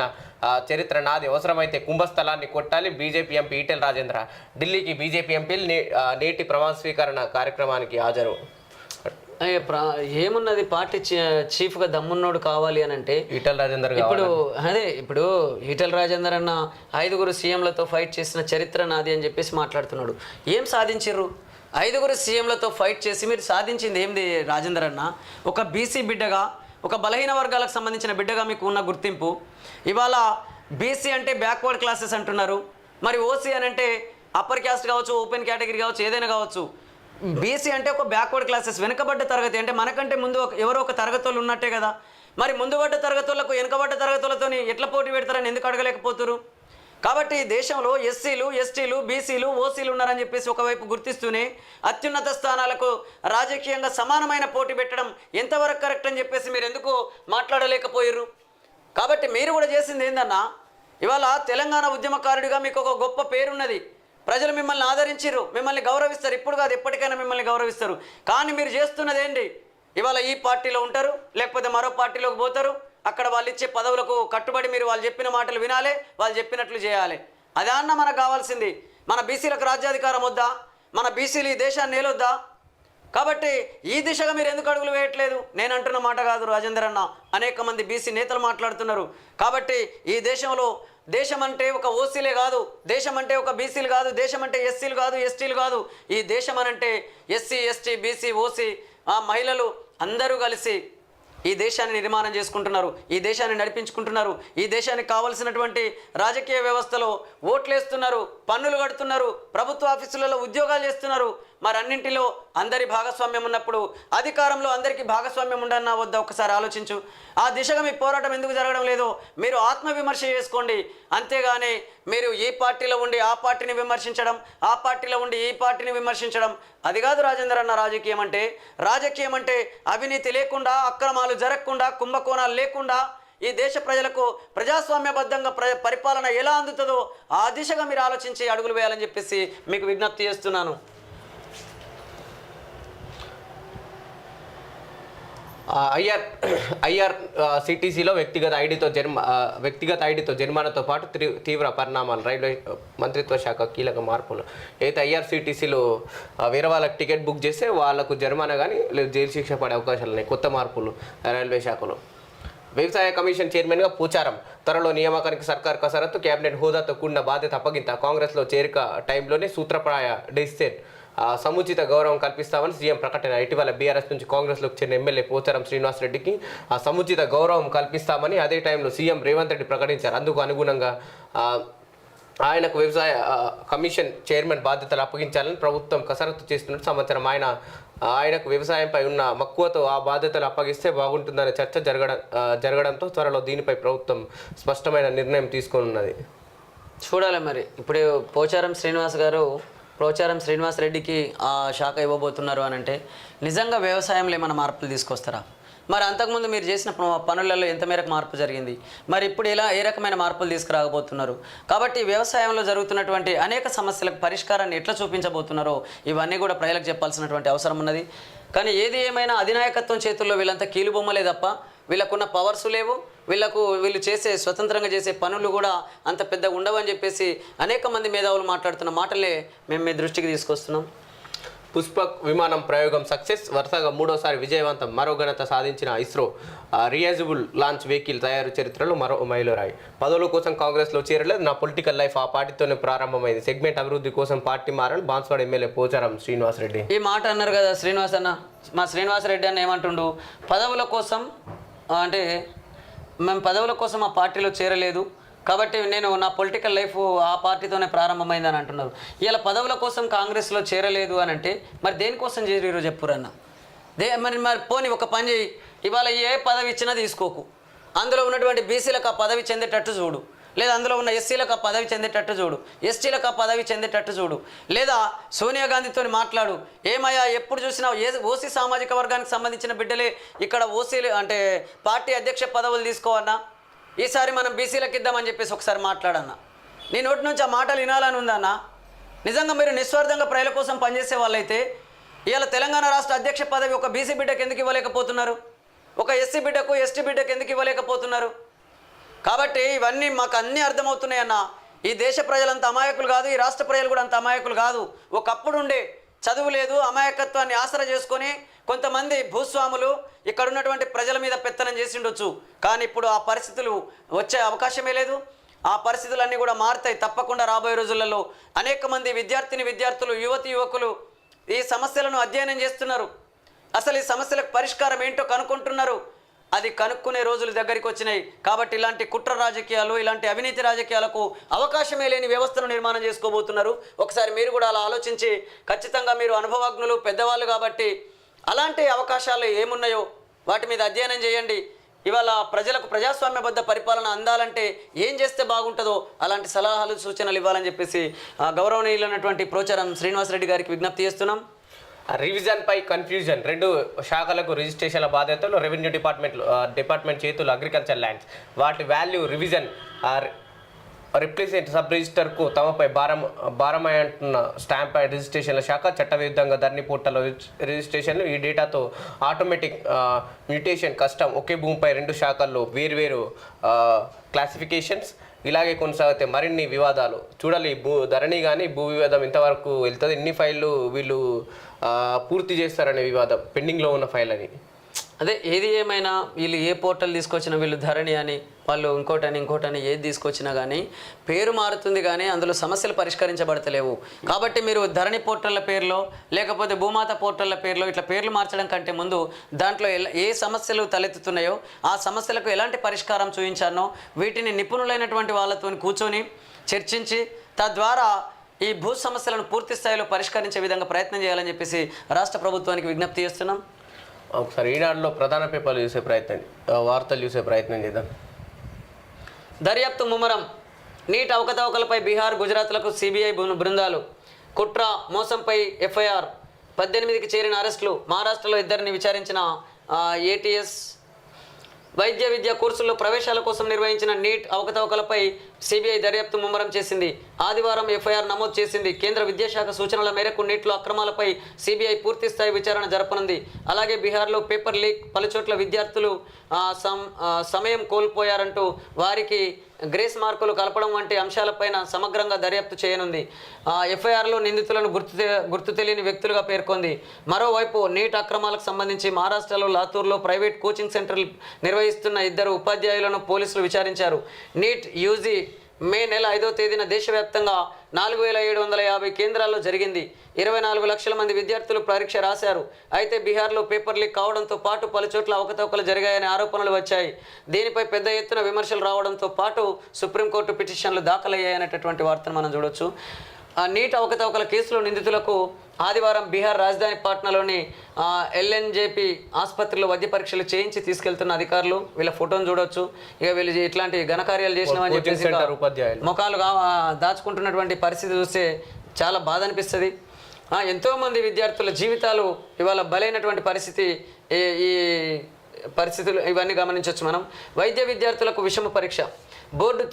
చరిత్ర నాది, అవసరమైతే కుంభస్థలాన్ని కొట్టాలి. బీజేపీ ఎంపీ ఈటెల రాజేంద్ర ఢిల్లీకి బీజేపీ ఎంపీలు నేటి ప్రమాణ స్వీకరణ కార్యక్రమానికి హాజరు. ఏమున్నది, పార్టీ చీఫ్గా దమ్మున్నోడు కావాలి అని అంటే ఈటెల రాజేందర్ ఇప్పుడు ఈటెల రాజేందర్ అన్న 5 సీఎంలతో ఫైట్ చేసిన చరిత్ర నాది అని చెప్పేసి మాట్లాడుతున్నాడు. ఏం సాధించారు? 5 సీఎంలతో ఫైట్ చేసి మీరు సాధించింది ఏంది రాజేందర్ అన్న? ఒక బీసీ బిడ్డగా, ఒక బలహీన వర్గాలకు సంబంధించిన బిడ్డగా మీకు ఉన్న గుర్తింపు. ఇవాళ బీసీ అంటే బ్యాక్వర్డ్ క్లాసెస్ అంటున్నారు, మరి ఓసీ అని అంటే అప్పర్ క్యాస్ట్ కావచ్చు, ఓపెన్ కేటగిరీ కావచ్చు, ఏదైనా కావచ్చు. బీసీ అంటే ఒక బ్యాక్వర్డ్ క్లాసెస్, వెనుకబడ్డ తరగతి. అంటే మనకంటే ముందు ఎవరో ఒక తరగతులు ఉన్నట్టే కదా. మరి ముందుబడ్డ తరగతులకు వెనుకబడ్డ తరగతులతో ఎట్లా పోటీ పెడతారని ఎందుకు అడగలేకపోతున్నారు? కాబట్టి దేశంలో ఎస్సీలు, ఎస్టీలు, బీసీలు, ఓసీలు ఉన్నారని చెప్పేసి ఒకవైపు గుర్తిస్తూనే అత్యున్నత స్థానాలకు రాజకీయంగా సమానమైన పోటీ పెట్టడం ఎంతవరకు కరెక్ట్ అని చెప్పేసి మీరు ఎందుకు మాట్లాడలేకపోయారు? కాబట్టి మీరు కూడా చేసింది ఏందన్నా, ఇవాళ తెలంగాణ ఉద్యమకారుడిగా మీకు ఒక గొప్ప పేరున్నది. ప్రజలు మిమ్మల్ని ఆదరించారు, మిమ్మల్ని గౌరవిస్తారు. ఇప్పుడు కాదు, ఎప్పటికైనా మిమ్మల్ని గౌరవిస్తారు. కానీ మీరు చేస్తున్నది ఏంటి? ఇవాళ ఈ పార్టీలో ఉంటారు, లేకపోతే మరో పార్టీలోకి పోతారు. అక్కడ వాళ్ళు ఇచ్చే పదవులకు కట్టుబడి మీరు వాళ్ళు చెప్పిన మాటలు వినాలి, వాళ్ళు చెప్పినట్లు చేయాలి. అదే అన్న మనకు కావాల్సింది. మన బీసీలకు రాజ్యాధికారం వద్దా? మన బీసీలు ఈ దేశాన్ని నేలొద్దా? కాబట్టి ఈ దిశగా మీరు ఎందుకు అడుగులు వేయట్లేదు? నేను అంటున్న మాట కాదు రాజేందర్ అన్న, అనేక మంది బీసీ నేతలు మాట్లాడుతున్నారు. కాబట్టి ఈ దేశంలో దేశం అంటే ఒక ఓసీలే కాదు, దేశం అంటే ఒక బీసీలు కాదు, దేశం అంటే ఎస్సీలు కాదు, ఎస్టీలు కాదు. ఈ దేశం అనంటే ఎస్సీ, ఎస్టీ, బీసీ, ఓసీ, మహిళలు, అందరూ కలిసి ఈ దేశాన్ని నిర్మాణం చేసుకుంటున్నారు, ఈ దేశాన్ని నడిపించుకుంటున్నారు, ఈ దేశానికి కావలసినటువంటి రాజకీయ వ్యవస్థలో ఓట్లేస్తున్నారు, పన్నులు కడుతున్నారు, ప్రభుత్వ ఆఫీసులలో ఉద్యోగాలు చేస్తున్నారు. మరి అన్నింటిలో అందరి భాగస్వామ్యం ఉన్నప్పుడు అధికారంలో అందరికీ భాగస్వామ్యం ఉండన్నా వద్దా ఒకసారి ఆలోచించు. ఆ దిశగా మీ పోరాటం ఎందుకు జరగడం లేదో మీరు ఆత్మవిమర్శ చేసుకోండి. అంతేగాని మీరు ఈ పార్టీలో ఉండి ఆ పార్టీని విమర్శించడం, ఆ పార్టీలో ఉండి ఈ పార్టీని విమర్శించడం, అది కాదు రాజేందర్ అన్న రాజకీయం అంటే. రాజకీయం అంటే అవినీతి లేకుండా, అక్రమాలు జరగకుండా, కుంభకోణాలు లేకుండా ఈ దేశ ప్రజలకు ప్రజాస్వామ్యబద్ధంగా పరిపాలన ఎలా అందుతుందో ఆ దిశగా మీరు ఆలోచించి అడుగులు వేయాలని చెప్పేసి మీకు విజ్ఞప్తి చేస్తున్నాను. ఐఆర్సిటీసీలో వ్యక్తిగత ఐడితో జరిమానాతో పాటు తీవ్ర పరిణామాలు. రైల్వే మంత్రిత్వ శాఖ కీలక మార్పులు. అయితే ఐఆర్సిటీసీలో వేరే వాళ్ళకి టికెట్ బుక్ చేస్తే వాళ్ళకు జరిమానా కానీ లేదు జైలు శిక్ష పడే అవకాశాలు ఉన్నాయి. కొత్త మార్పులు రైల్వే శాఖలో. వ్యవసాయ కమిషన్ చైర్మన్గా పోచారం. త్వరలో నియామకానికి సర్కార్ కసరత్తు. కేబినెట్ హోదాతో కూడిన బాధ్యత అప్పగింత. కాంగ్రెస్లో చేరిక టైంలోనే సూత్రప్రాయ డెసిషన్. సముచిత గౌరవం కల్పిస్తామని సీఎం ప్రకటన. ఇటీవల బీఆర్ఎస్ నుంచి కాంగ్రెస్లోకి చెందిన ఎమ్మెల్యే పోచారం శ్రీనివాసరెడ్డికి సముచిత గౌరవం కల్పిస్తామని అదే టైంలో సీఎం రేవంత్ రెడ్డి ప్రకటించారు. అందుకు అనుగుణంగా ఆయనకు వ్యవసాయ కమిషన్ చైర్మన్ బాధ్యతలు అప్పగించాలని ప్రభుత్వం కసరత్తు చేస్తున్నట్టు సమాచారం. ఆయనకు వ్యవసాయంపై ఉన్న మక్కువతో ఆ బాధ్యతలు అప్పగిస్తే బాగుంటుందనే చర్చ జరగడంతో త్వరలో దీనిపై ప్రభుత్వం స్పష్టమైన నిర్ణయం తీసుకోనున్నది. చూడాలి మరి. ఇప్పుడు పోచారం శ్రీనివాస్ రెడ్డికి ఆ శాఖ ఇవ్వబోతున్నారు అని అంటే నిజంగా వ్యవసాయంలో ఏమైనా మార్పులు తీసుకొస్తారా? మరి అంతకుముందు మీరు చేసిన పనులలో ఎంత మేరకు మార్పు జరిగింది? మరి ఇప్పుడు ఏ రకమైన మార్పులు తీసుకురాకపోతున్నారు? కాబట్టి వ్యవసాయంలో జరుగుతున్నటువంటి అనేక సమస్యలకు పరిష్కారాన్ని ఎట్లా చూపించబోతున్నారో ఇవన్నీ కూడా ప్రజలకు చెప్పాల్సినటువంటి అవసరం ఉన్నది. కానీ ఏది ఏమైనా అధినాయకత్వం చేతుల్లో వీళ్ళంతా కీలుబొమ్మలే తప్ప వీళ్ళకున్న పవర్స్ లేవు. వీళ్ళు చేసే స్వతంత్రంగా చేసే పనులు కూడా అంత పెద్దగా ఉండవని చెప్పేసి అనేక మంది మేధావులు మాట్లాడుతున్న మాటలే మేము మీ దృష్టికి తీసుకొస్తున్నాం. పుష్పక్ విమానం ప్రయోగం సక్సెస్. వరుసగా మూడోసారి విజయవంతం. మరో ఘనత సాధించిన ఇస్రో. రీయూజబుల్ లాంచ్ వెహికల్ తయారు చరిత్రలో మరో మైలురాయి. పదవుల కోసం కాంగ్రెస్లో చేరలేదు. నా పొలిటికల్ లైఫ్ ఆ పార్టీతోనే ప్రారంభమైంది. సెగ్మెంట్ అభివృద్ధి కోసం పార్టీ మారని బాన్స్వాడ ఎమ్మెల్యే పోచారం శ్రీనివాసరెడ్డి. ఈ మాట అన్నారు కదా శ్రీనివాస్ అన్న. మా శ్రీనివాసరెడ్డి అన్న ఏమంటుండు, పదవుల కోసం అంటే మేము పదవుల కోసం ఆ పార్టీలో చేరలేదు కాబట్టి నేను నా పొలిటికల్ లైఫ్ ఆ పార్టీతోనే ప్రారంభమైందని అంటున్నారు. ఇలా పదవుల కోసం కాంగ్రెస్లో చేరలేదు అని అంటే మరి దేనికోసం చేరిరో చెప్పురన్న. మరి పోనీ ఒక పని చేయి, ఇవాళ ఏ పదవి ఇచ్చినా తీసుకోకు. అందులో ఉన్నటువంటి బీసీలకు ఆ పదవి చెందేటట్టు చూడు, లేదా అందులో ఉన్న ఎస్సీలకు ఆ పదవి చెందేటట్టు చూడు, ఎస్టీలకు ఆ పదవి చెందేటట్టు చూడు, లేదా సోనియా గాంధీతో మాట్లాడు. ఏమయ్యా ఎప్పుడు చూసినా ఓసీ సామాజిక వర్గానికి సంబంధించిన బిడ్డలే ఇక్కడ ఓసీలు అంటే పార్టీ అధ్యక్ష పదవులు తీసుకోవన్నా, ఈసారి మనం బీసీలకు ఇద్దామని చెప్పేసి ఒకసారి మాట్లాడన్నా. నీ నోటి నుంచి ఆ మాటలు వినాలని ఉందన్నా. నిజంగా మీరు నిస్వార్థంగా ప్రజల కోసం పనిచేసే వాళ్ళైతే ఇవాళ తెలంగాణ రాష్ట్ర అధ్యక్ష పదవి ఒక బీసీ బిడ్డకు ఎందుకు ఇవ్వలేకపోతున్నారు? ఒక ఎస్సీ బిడ్డకు ఎస్టీ బిడ్డకు ఎందుకు ఇవ్వలేకపోతున్నారు? కాబట్టి ఇవన్నీ మాకు అన్నీ అర్థమవుతున్నాయన్న. ఈ దేశ ప్రజలంత అమాయకులు కాదు, ఈ రాష్ట్ర ప్రజలు కూడా అంత అమాయకులు కాదు. ఒకప్పుడు ఉండే చదువు లేదు, అమాయకత్వాన్ని ఆసరా చేసుకొని కొంతమంది భూస్వాములు ఇక్కడ ఉన్నటువంటి ప్రజల మీద పెత్తనం చేసి ఉండొచ్చు. కానీ ఇప్పుడు ఆ పరిస్థితులు వచ్చే అవకాశమే లేదు. ఆ పరిస్థితులన్నీ కూడా మారుతాయి తప్పకుండా రాబోయే రోజులలో. అనేక మంది విద్యార్థులు, యువకులు ఈ సమస్యలను అధ్యయనం చేస్తున్నారు. అసలు ఈ సమస్యలకు పరిష్కారం ఏంటో కనుక్కుంటున్నారు. అది కనుక్కునే రోజులు దగ్గరికి వచ్చినాయి. కాబట్టి ఇలాంటి కుట్ర రాజకీయాలు, ఇలాంటి అవినీతి రాజకీయాలకు అవకాశమే లేని వ్యవస్థను నిర్మాణం చేసుకోబోతున్నారు. ఒకసారి మీరు కూడా అలా ఆలోచించి, ఖచ్చితంగా మీరు అనుభవజ్ఞులు, పెద్దవాళ్ళు కాబట్టి అలాంటి అవకాశాలు ఏమున్నాయో వాటి మీద అధ్యయనం చేయండి. ఇవాళ ప్రజలకు ప్రజాస్వామ్యబద్ధ పరిపాలన అందాలంటే ఏం చేస్తే బాగుంటుందో అలాంటి సలహాలు, సూచనలు ఇవ్వాలని చెప్పేసి గౌరవనీయులైనటువంటి పోచారం శ్రీనివాసరెడ్డి గారికి విజ్ఞప్తి చేస్తున్నాం. రివిజన్పై కన్ఫ్యూజన్. 2 శాఖలకు రిజిస్ట్రేషన్ల బాధ్యతలు రెవెన్యూ డిపార్ట్మెంట్ చేతులు అగ్రికల్చర్ ల్యాండ్స్. వాటి వాల్యూ రివిజన్ రిప్రజెంట్ సబ్ రిజిస్టర్కు తమపై భారమై అంటున్న స్టాంప్ అండ్ రిజిస్ట్రేషన్ల శాఖ. చట్టవిరుద్ధంగా ధరణి పోర్టల్ రిజిస్ట్రేషన్లు. ఈ డేటాతో ఆటోమేటిక్ మ్యూటేషన్ కష్టం. ఒకే భూమిపై 2 శాఖల్లో వేర్వేరు క్లాసిఫికేషన్స్. ఇలాగే కొనసాగితే మరిన్ని వివాదాలు. చూడాలి ధరణి కానీ భూ వివాదం ఇంతవరకు వెళ్తుంది. ఎన్ని ఫైళ్ళు వీళ్ళు పూర్తి చేస్తారనే వివాదం పెండింగ్లో ఉన్న ఫైల్ అని. అదే ఏది ఏమైనా వీళ్ళు ఏ పోర్టల్ తీసుకొచ్చినా వీళ్ళు ధరణి అని వాళ్ళు ఇంకోటని ఏది తీసుకొచ్చినా కానీ పేరు మారుతుంది కానీ అందులో సమస్యలు పరిష్కరించబడతలేవు. కాబట్టి మీరు ధరణి పోర్టళ్ళ పేరులో లేకపోతే భూమాత పోర్టళ్ళ పేరులో ఇట్లా పేర్లు మార్చడం కంటే ముందు దాంట్లో ఏ సమస్యలు తలెత్తుతున్నాయో ఆ సమస్యలకు ఎలాంటి పరిష్కారం చూపించానో వీటిని నిపుణులైనటువంటి వాళ్ళతో కూర్చొని చర్చించి తద్వారా ఈ భూ సమస్యలను పూర్తి స్థాయిలో పరిష్కరించే విధంగా ప్రయత్నం చేయాలని చెప్పేసి రాష్ట్ర ప్రభుత్వానికి విజ్ఞప్తి చేస్తున్నాం. ఒకసారి ఈనాడులో ప్రధాన పేపర్లు చూసే ప్రయత్నం, వార్తలు చూసే ప్రయత్నం చేద్దాం. దర్యాప్తు ముమ్మరం. నీట్ అవకతవకలపై బీహార్, గుజరాత్లకు సిబిఐ బృందాలు. కుట్ర మోసంపై ఎఫ్ఐఆర్. 18కి చేరిన అరెస్టులు. మహారాష్ట్రలో ఇద్దరిని విచారించిన ఏటీఎస్. వైద్య విద్యా కోర్సుల్లో ప్రవేశాల కోసం నిర్వహించిన నీట్ అవకతవకలపై సిబిఐ దర్యాప్తు ముమ్మరం చేసింది. ఆదివారం ఎఫ్ఐఆర్ నమోదు చేసింది. కేంద్ర విద్యాశాఖ సూచనల మేరకు నీట్లో అక్రమాలపై సిబిఐ పూర్తి స్థాయి విచారణ జరపనుంది. అలాగే బీహార్లో పేపర్ లీక్, పలుచోట్ల విద్యార్థులు సమయం కోల్పోయారంటూ వారికి గ్రేస్ మార్కులు కలపడం వంటి అంశాలపైన సమగ్రంగా దర్యాప్తు చేయనుంది. ఎఫ్ఐఆర్లో నిందితులను గుర్తు తెలియని వ్యక్తులుగా పేర్కొంది. మరోవైపు నీట్ అక్రమాలకు సంబంధించి మహారాష్ట్రలో లాతూర్లో ప్రైవేట్ కోచింగ్ సెంటర్లు నిర్వహిస్తున్న ఇద్దరు ఉపాధ్యాయులను పోలీసులు విచారించారు. నీట్ యూజీ మే నెల 5వ తేదీన దేశవ్యాప్తంగా 4750 కేంద్రాల్లో జరిగింది. 24 లక్షల మంది విద్యార్థులు పరీక్ష రాశారు. అయితే బీహార్లో పేపర్ లీక్ కావడంతో పాటు పలుచోట్ల అవకతవకలు జరిగాయనే ఆరోపణలు వచ్చాయి. దీనిపై పెద్ద ఎత్తున విమర్శలు రావడంతో పాటు సుప్రీంకోర్టు పిటిషన్లు దాఖలయ్యాయనేటటువంటి వార్తను మనం చూడొచ్చు. నీట్ అవకతవకల కేసులో నిందితులకు ఆదివారం బీహార్ రాజధాని పాట్నాలోని ఎల్ఎన్జేపీ ఆసుపత్రిలో వైద్య పరీక్షలు చేయించి తీసుకెళ్తున్న అధికారులు. వీళ్ళ ఫోటోను చూడొచ్చు. ఇక వీళ్ళు ఇట్లాంటి ఘనకార్యాలు చేసినామని చెప్పేసి ముఖాలు దాచుకుంటున్నటువంటి పరిస్థితి చూస్తే చాలా బాధ అనిపిస్తుంది. ఎంతోమంది విద్యార్థుల జీవితాలు ఇవాళ బలైనటువంటి పరిస్థితి. ఈ పరిస్థితులు ఇవన్నీ గమనించవచ్చు మనం. వైద్య విద్యార్థులకు విషమ పరీక్ష. బోర్డు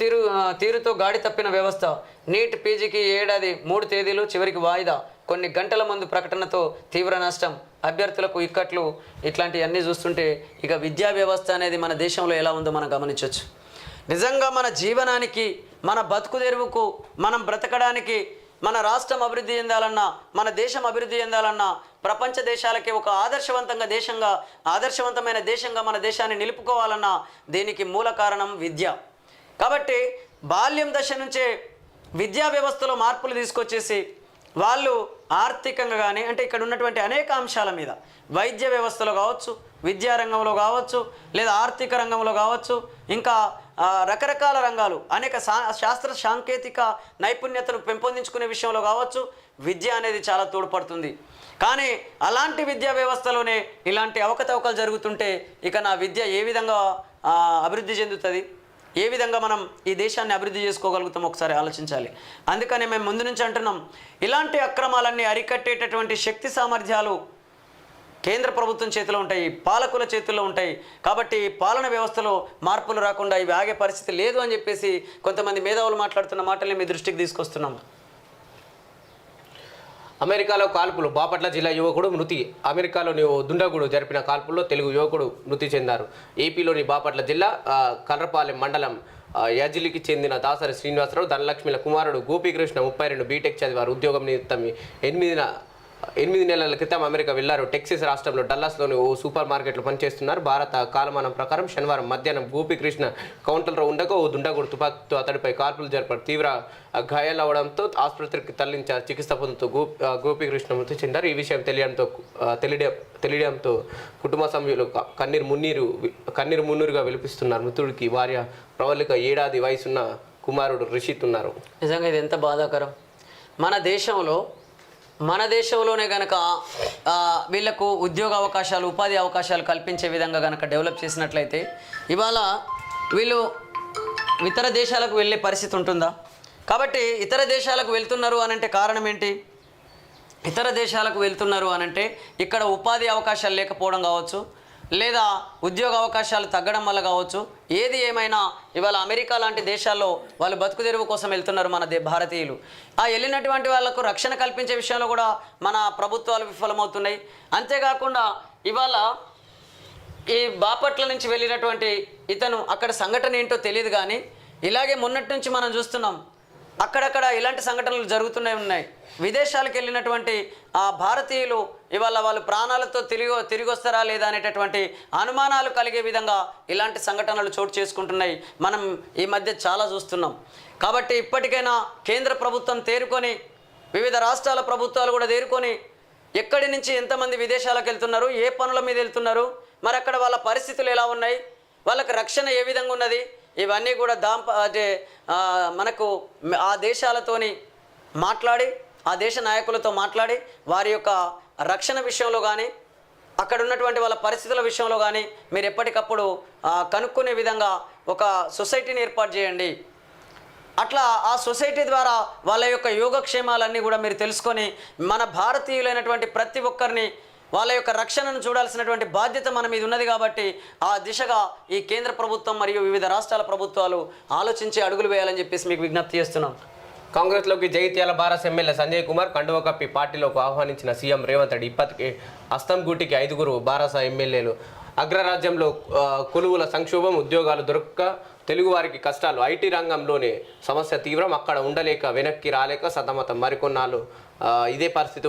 తీరుతో గాడి తప్పిన వ్యవస్థ. నీట్ పీజీకి ఏడాది 3 తేదీలు, చివరికి వాయిదా. కొన్ని గంటల ముందు ప్రకటనతో తీవ్ర నష్టం. అభ్యర్థులకు ఇక్కట్లు. ఇట్లాంటివన్నీ చూస్తుంటే ఇక విద్యా వ్యవస్థ అనేది మన దేశంలో ఎలా ఉందో మనం గమనించవచ్చు. నిజంగా మన జీవనానికి, మన బతుకు తెరువుకు, మనం బ్రతకడానికి, మన రాష్ట్రం అభివృద్ధి చెందాలన్నా, మన దేశం అభివృద్ధి చెందాలన్నా, ప్రపంచ దేశాలకి ఒక ఆదర్శవంతమైన దేశంగా మన దేశాన్ని నిలుపుకోవాలన్నా దీనికి మూల కారణం విద్య. కాబట్టి బాల్యం దశ నుంచే విద్యా వ్యవస్థలో మార్పులు తీసుకొచ్చేసి వాళ్ళు ఆర్థికంగా కానీ, అంటే ఇక్కడ ఉన్నటువంటి అనేక అంశాల మీద, వైద్య వ్యవస్థలో కావచ్చు, విద్యారంగంలో కావచ్చు, లేదా ఆర్థిక రంగంలో కావచ్చు, ఇంకా రకరకాల రంగాలు, అనేక శాస్త్ర సాంకేతిక నైపుణ్యతను పెంపొందించుకునే విషయంలో కావచ్చు, విద్య అనేది చాలా తోడ్పడుతుంది. కానీ అలాంటి విద్యా వ్యవస్థలోనే ఇలాంటి అవకతవకలు జరుగుతుంటే ఇక నా విద్య ఏ విధంగా అభివృద్ధి చెందుతుంది, ఏ విధంగా మనం ఈ దేశాన్ని అభివృద్ధి చేసుకోగలుగుతాం ఒకసారి ఆలోచించాలి. అందుకనే మేము ముందు నుంచి అంటున్నాం, ఇలాంటి అక్రమాలన్నీ అరికట్టేటటువంటి శక్తి సామర్థ్యాలు కేంద్ర ప్రభుత్వం చేతిలో ఉంటాయి, పాలకుల చేతుల్లో ఉంటాయి. కాబట్టి పాలన వ్యవస్థలో మార్పులు రాకుండా ఇవి ఆగే పరిస్థితి లేదు అని చెప్పేసి కొంతమంది మేధావులు మాట్లాడుతున్న మాటల్ని మీ దృష్టికి తీసుకొస్తున్నాం. అమెరికాలో కాల్పులు. బాపట్ల జిల్లా యువకుడు మృతి. అమెరికాలోని ఓ దుండగుడు జరిపిన కాల్పుల్లో తెలుగు యువకుడు మృతి చెందారు. ఏపీలోని బాపట్ల జిల్లా కర్రపాలెం మండలం యాజిలికి చెందిన దాసరి శ్రీనివాసరావు, ధనలక్ష్మిల కుమారుడు గోపీకృష్ణ 32 బీటెక్ చదివారు. ఉద్యోగం నిమిత్తం 8 నెలల క్రితం అమెరికా వెళ్లారు. టెక్సస్ రాష్ట్రంలో డల్లాస్లోని ఓ సూపర్ మార్కెట్లో పనిచేస్తున్నారు. భారత కాలమానం ప్రకారం శనివారం మధ్యాహ్నం గోపీకృష్ణ కౌంటర్లో ఉండగా ఓ దుండగుడు తుపాకీతో అతడిపై కాల్పులు జరిపారు. తీవ్ర గాయాలవడంతో ఆసుపత్రికి తరలించారు. చికిత్స పొందుతూ గోపీకృష్ణ మృతి చెందారు. ఈ విషయం తెలియడంతో కుటుంబ సభ్యులు కన్నీరు మున్నీరుగా విలిపిస్తున్నారు. మృతుడికి భార్య ప్రవళిక, ఏడాది వయసున్న కుమారుడు రిషిత్ ఉన్నారు. నిజంగా ఇది ఎంత బాధాకరం. మన దేశంలోనే కనుక వీళ్లకు ఉద్యోగ అవకాశాలు, ఉపాధి అవకాశాలు కల్పించే విధంగా కనుక డెవలప్ చేసినట్లయితే ఇవాళ వీళ్ళు ఇతర దేశాలకు వెళ్ళే పరిస్థితి ఉంటుందా? కాబట్టి ఇతర దేశాలకు వెళ్తున్నారు అనంటే కారణం ఏంటి? ఇతర దేశాలకు వెళ్తున్నారు అనంటే ఇక్కడ ఉపాధి అవకాశాలు లేకపోవడం కావచ్చు, లేదా ఉద్యోగ అవకాశాలు తగ్గడం వల్ల కావచ్చు. ఏది ఏమైనా ఇవాళ అమెరికా లాంటి దేశాల్లో వాళ్ళు బతుకు తెరువు కోసం వెళ్తున్నారు మన భారతీయులు. వెళ్ళినటువంటి వాళ్ళకు రక్షణ కల్పించే విషయంలో కూడా మన ప్రభుత్వాలు విఫలమవుతున్నాయి. అంతేకాకుండా ఇవాళ ఈ బాపట్ల నుంచి వెళ్ళినటువంటి ఇతను అక్కడ సంఘటన ఏంటో తెలియదు, కానీ ఇలాగే మొన్నటి నుంచి మనం చూస్తున్నాం అక్కడక్కడ ఇలాంటి సంఘటనలు జరుగుతూనే ఉన్నాయి. విదేశాలకు వెళ్ళినటువంటి ఆ భారతీయులు ఇవాళ వాళ్ళు ప్రాణాలతో తిరిగి వస్తారా లేదా అనేటటువంటి అనుమానాలు కలిగే విధంగా ఇలాంటి సంఘటనలు చోటు చేసుకుంటున్నాయి. మనం ఈ మధ్య చాలా చూస్తున్నాం. కాబట్టి ఇప్పటికైనా కేంద్ర ప్రభుత్వం తేరుకొని, వివిధ రాష్ట్రాల ప్రభుత్వాలు కూడా తేరుకొని, ఎక్కడి నుంచి ఎంతమంది విదేశాలకు వెళ్తున్నారు, ఏ పనుల మీద వెళ్తున్నారు, మరి అక్కడ వాళ్ళ పరిస్థితులు ఎలా ఉన్నాయి, వాళ్ళకి రక్షణ ఏ విధంగా ఉన్నది, ఇవన్నీ కూడా మనకు ఆ దేశాలతోని మాట్లాడి, ఆ దేశ నాయకులతో మాట్లాడి, వారి యొక్క రక్షణ విషయంలో కానీ, అక్కడ ఉన్నటువంటి వాళ్ళ పరిస్థితుల విషయంలో కానీ మీరు ఎప్పటికప్పుడు కనుక్కునే విధంగా ఒక సొసైటీని ఏర్పాటు చేయండి. అట్లా ఆ సొసైటీ ద్వారా వాళ్ళ యొక్క యోగక్షేమాలన్నీ కూడా మీరు తెలుసుకొని, మన భారతీయులైనటువంటి ప్రతి ఒక్కరిని వాళ్ళ యొక్క రక్షణను చూడాల్సినటువంటి బాధ్యత మన మీద ఉన్నది. కాబట్టి ఆ దిశగా ఈ కేంద్ర ప్రభుత్వం మరియు వివిధ రాష్ట్రాల ప్రభుత్వాలు ఆలోచించి అడుగులు వేయాలని చెప్పేసి మీకు విజ్ఞప్తి చేస్తున్నాం. కాంగ్రెస్లోకి జగిత్యాల బారాస్ ఎమ్మెల్యే సంజయ్ కుమార్ కండువ కప్పి పార్టీలోకి ఆహ్వానించిన సీఎం రేవంత్ రెడ్డి ఇప్పటికే అస్తంగూటికి 5 బారాస ఎమ్మెల్యేలు. అగ్రరాజ్యంలో కొలువుల సంక్షోభం, ఉద్యోగాలు దొరక్క తెలుగువారికి కష్టాలు, ఐటీ రంగంలోనే సమస్య తీవ్రం, అక్కడ ఉండలేక వెనక్కి రాలేక సతమతం, మరికొన్నాళ్ళు ఇదే పరిస్థితి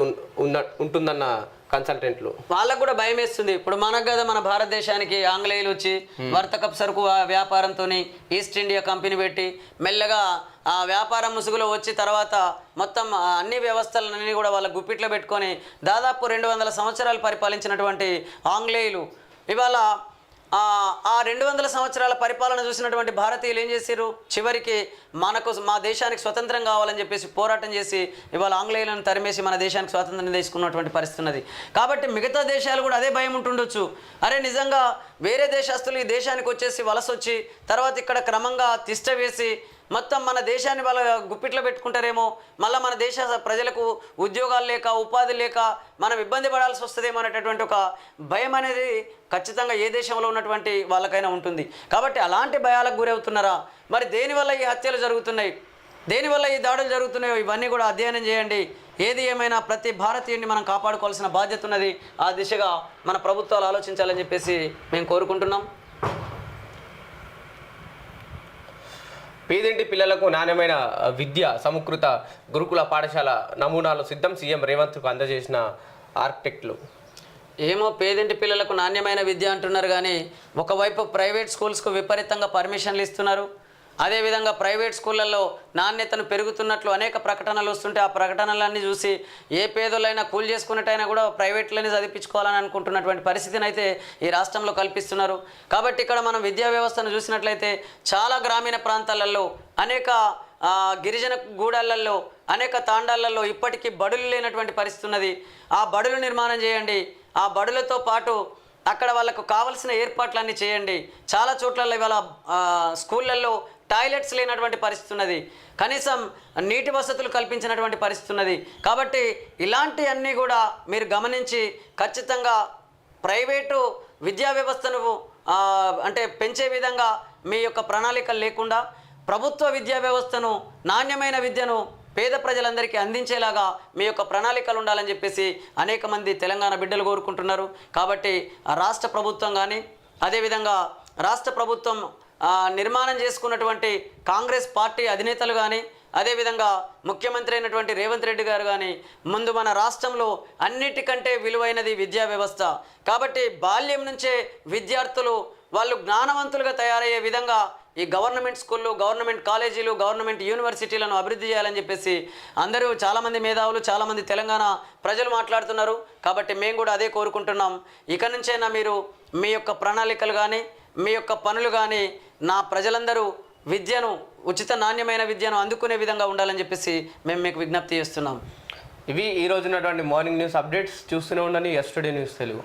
ఉంటుందన్న కన్సల్టెంట్లు. వాళ్ళకు కూడా భయం వేస్తుంది. ఇప్పుడు మనకు కదా మన భారతదేశానికి ఆంగ్లేయులు వచ్చి వర్తకపు సరుకు వ్యాపారంతో ఈస్ట్ ఇండియా కంపెనీ పెట్టి మెల్లగా ఆ వ్యాపారం ముసుగులో వచ్చి తర్వాత మొత్తం అన్ని వ్యవస్థలన్నీ కూడా వాళ్ళ గుప్పిట్లో పెట్టుకొని దాదాపు 200 సంవత్సరాలు పరిపాలించినటువంటి ఆంగ్లేయులు ఇవాళ ఆ 200 సంవత్సరాల పరిపాలన చూసినటువంటి భారతీయులు ఏం చేశారు, చివరికి మా దేశానికి స్వతంత్రం కావాలని చెప్పేసి పోరాటం చేసి ఇవాళ ఆంగ్లేయులను తరిమేసి మన దేశానికి స్వాతంత్రం తీసుకున్నటువంటి పరిస్థితి ఉన్నది. కాబట్టి మిగతా దేశాలు కూడా అదే భయం ఉంటుండొచ్చు. అరే నిజంగా వేరే దేశస్తులు ఈ దేశానికి వచ్చేసి వలస వచ్చి తర్వాత ఇక్కడ క్రమంగా తిష్ట వేసి మొత్తం మన దేశాన్ని వాళ్ళ గుప్పిట్లో పెట్టుకుంటారేమో, మళ్ళీ మన దేశ ప్రజలకు ఉద్యోగాలు లేక ఉపాధి లేక మనం ఇబ్బంది పడాల్సి వస్తుందేమో అనేటటువంటి ఒక భయం అనేది ఖచ్చితంగా ఏ దేశంలో ఉన్నటువంటి వాళ్ళకైనా ఉంటుంది. కాబట్టి అలాంటి భయాలకు గురవుతున్నారా, మరి దేనివల్ల ఈ హత్యలు జరుగుతున్నాయి, దేనివల్ల ఈ దాడులు జరుగుతున్నాయో ఇవన్నీ కూడా అధ్యయనం చేయండి. ఏది ఏమైనా ప్రతి భారతీయుడిని మనం కాపాడుకోవాల్సిన బాధ్యత ఉన్నది. ఆ దిశగా మన ప్రభుత్వాలు ఆలోచించాలని చెప్పేసి మేము కోరుకుంటున్నాం. పేదింటి పిల్లలకు నాణ్యమైన విద్య సమకృత గురుకుల పాఠశాల నమూనాలు సిద్ధం, సీఎం రేవంత్కు అందజేసిన ఆర్కిటెక్ట్లు. ఏమో పేదింటి పిల్లలకు నాణ్యమైన విద్య అంటున్నారు కానీ ఒకవైపు ప్రైవేట్ స్కూల్స్కు విపరీతంగా పర్మిషన్లు ఇస్తున్నారు. అదేవిధంగా ప్రైవేట్ స్కూళ్ళల్లో నాణ్యతను పెరుగుతున్నట్లు అనేక ప్రకటనలు వస్తుంటే ఆ ప్రకటనలన్నీ చూసి ఏ పేదలైనా కూలి చేసుకున్నట్టయినా కూడా ప్రైవేట్లోనే చదివించుకోవాలని అనుకుంటున్నటువంటి పరిస్థితిని అయితే ఈ రాష్ట్రంలో కల్పిస్తున్నారు. కాబట్టి ఇక్కడ మనం విద్యా వ్యవస్థను చూసినట్లయితే చాలా గ్రామీణ ప్రాంతాలలో, అనేక గిరిజన గూడాలలో, అనేక తాండాలలో ఇప్పటికీ బడులు లేనటువంటి పరిస్థితి ఉన్నది. ఆ బడులు నిర్మాణం చేయండి. ఆ బడులతో పాటు అక్కడ వాళ్ళకు కావలసిన ఏర్పాట్లన్నీ చేయండి. చాలా చోట్ల ఇవాళ స్కూళ్ళల్లో టాయిలెట్స్ లేనటువంటి పరిస్థితి ఉన్నది, కనీసం నీటి వసతులు కల్పించినటువంటి పరిస్థితి ఉన్నది. కాబట్టి ఇలాంటివన్నీ కూడా మీరు గమనించి ఖచ్చితంగా ప్రైవేటు విద్యా వ్యవస్థను అంటే పెంచే విధంగా మీ యొక్క ప్రణాళికలు లేకుండా ప్రభుత్వ విద్యా వ్యవస్థను, నాణ్యమైన విద్యను పేద ప్రజలందరికీ అందించేలాగా మీ యొక్క ప్రణాళికలు ఉండాలని చెప్పేసి అనేక మంది తెలంగాణ బిడ్డలు కోరుకుంటున్నారు. కాబట్టి రాష్ట్ర ప్రభుత్వం కానీ, అదేవిధంగా రాష్ట్ర ప్రభుత్వం నిర్మాణం చేసుకున్నటువంటి కాంగ్రెస్ పార్టీ అధినేతలు కానీ, అదేవిధంగా ముఖ్యమంత్రి అయినటువంటి రేవంత్ రెడ్డి గారు కానీ ముందు మన రాష్ట్రంలో అన్నిటికంటే విలువైనది విద్యా వ్యవస్థ. కాబట్టి బాల్యం నుంచే విద్యార్థులు వాళ్ళు జ్ఞానవంతులుగా తయారయ్యే విధంగా ఈ గవర్నమెంట్ స్కూళ్ళు, గవర్నమెంట్ కాలేజీలు, గవర్నమెంట్ యూనివర్సిటీలను అభివృద్ధి చేయాలని చెప్పేసి అందరూ చాలామంది మేధావులు, చాలామంది తెలంగాణ ప్రజలు మాట్లాడుతున్నారు. కాబట్టి మేము కూడా అదే కోరుకుంటున్నాం. ఇక నుంచైనా మీరు మీ యొక్క ప్రణాళికలు కానీ, మీ యొక్క పనులు కానీ నా ప్రజలందరూ విద్యను, ఉచిత నాణ్యమైన విద్యను అందుకునే విధంగా ఉండాలని చెప్పేసి మేము మీకు విజ్ఞప్తి చేస్తున్నాం. ఇవి ఈ రోజున్నటువంటి మార్నింగ్ న్యూస్ అప్డేట్స్. చూస్తూనే ఉండండి ఎస్టుడే న్యూస్ తెలుగు.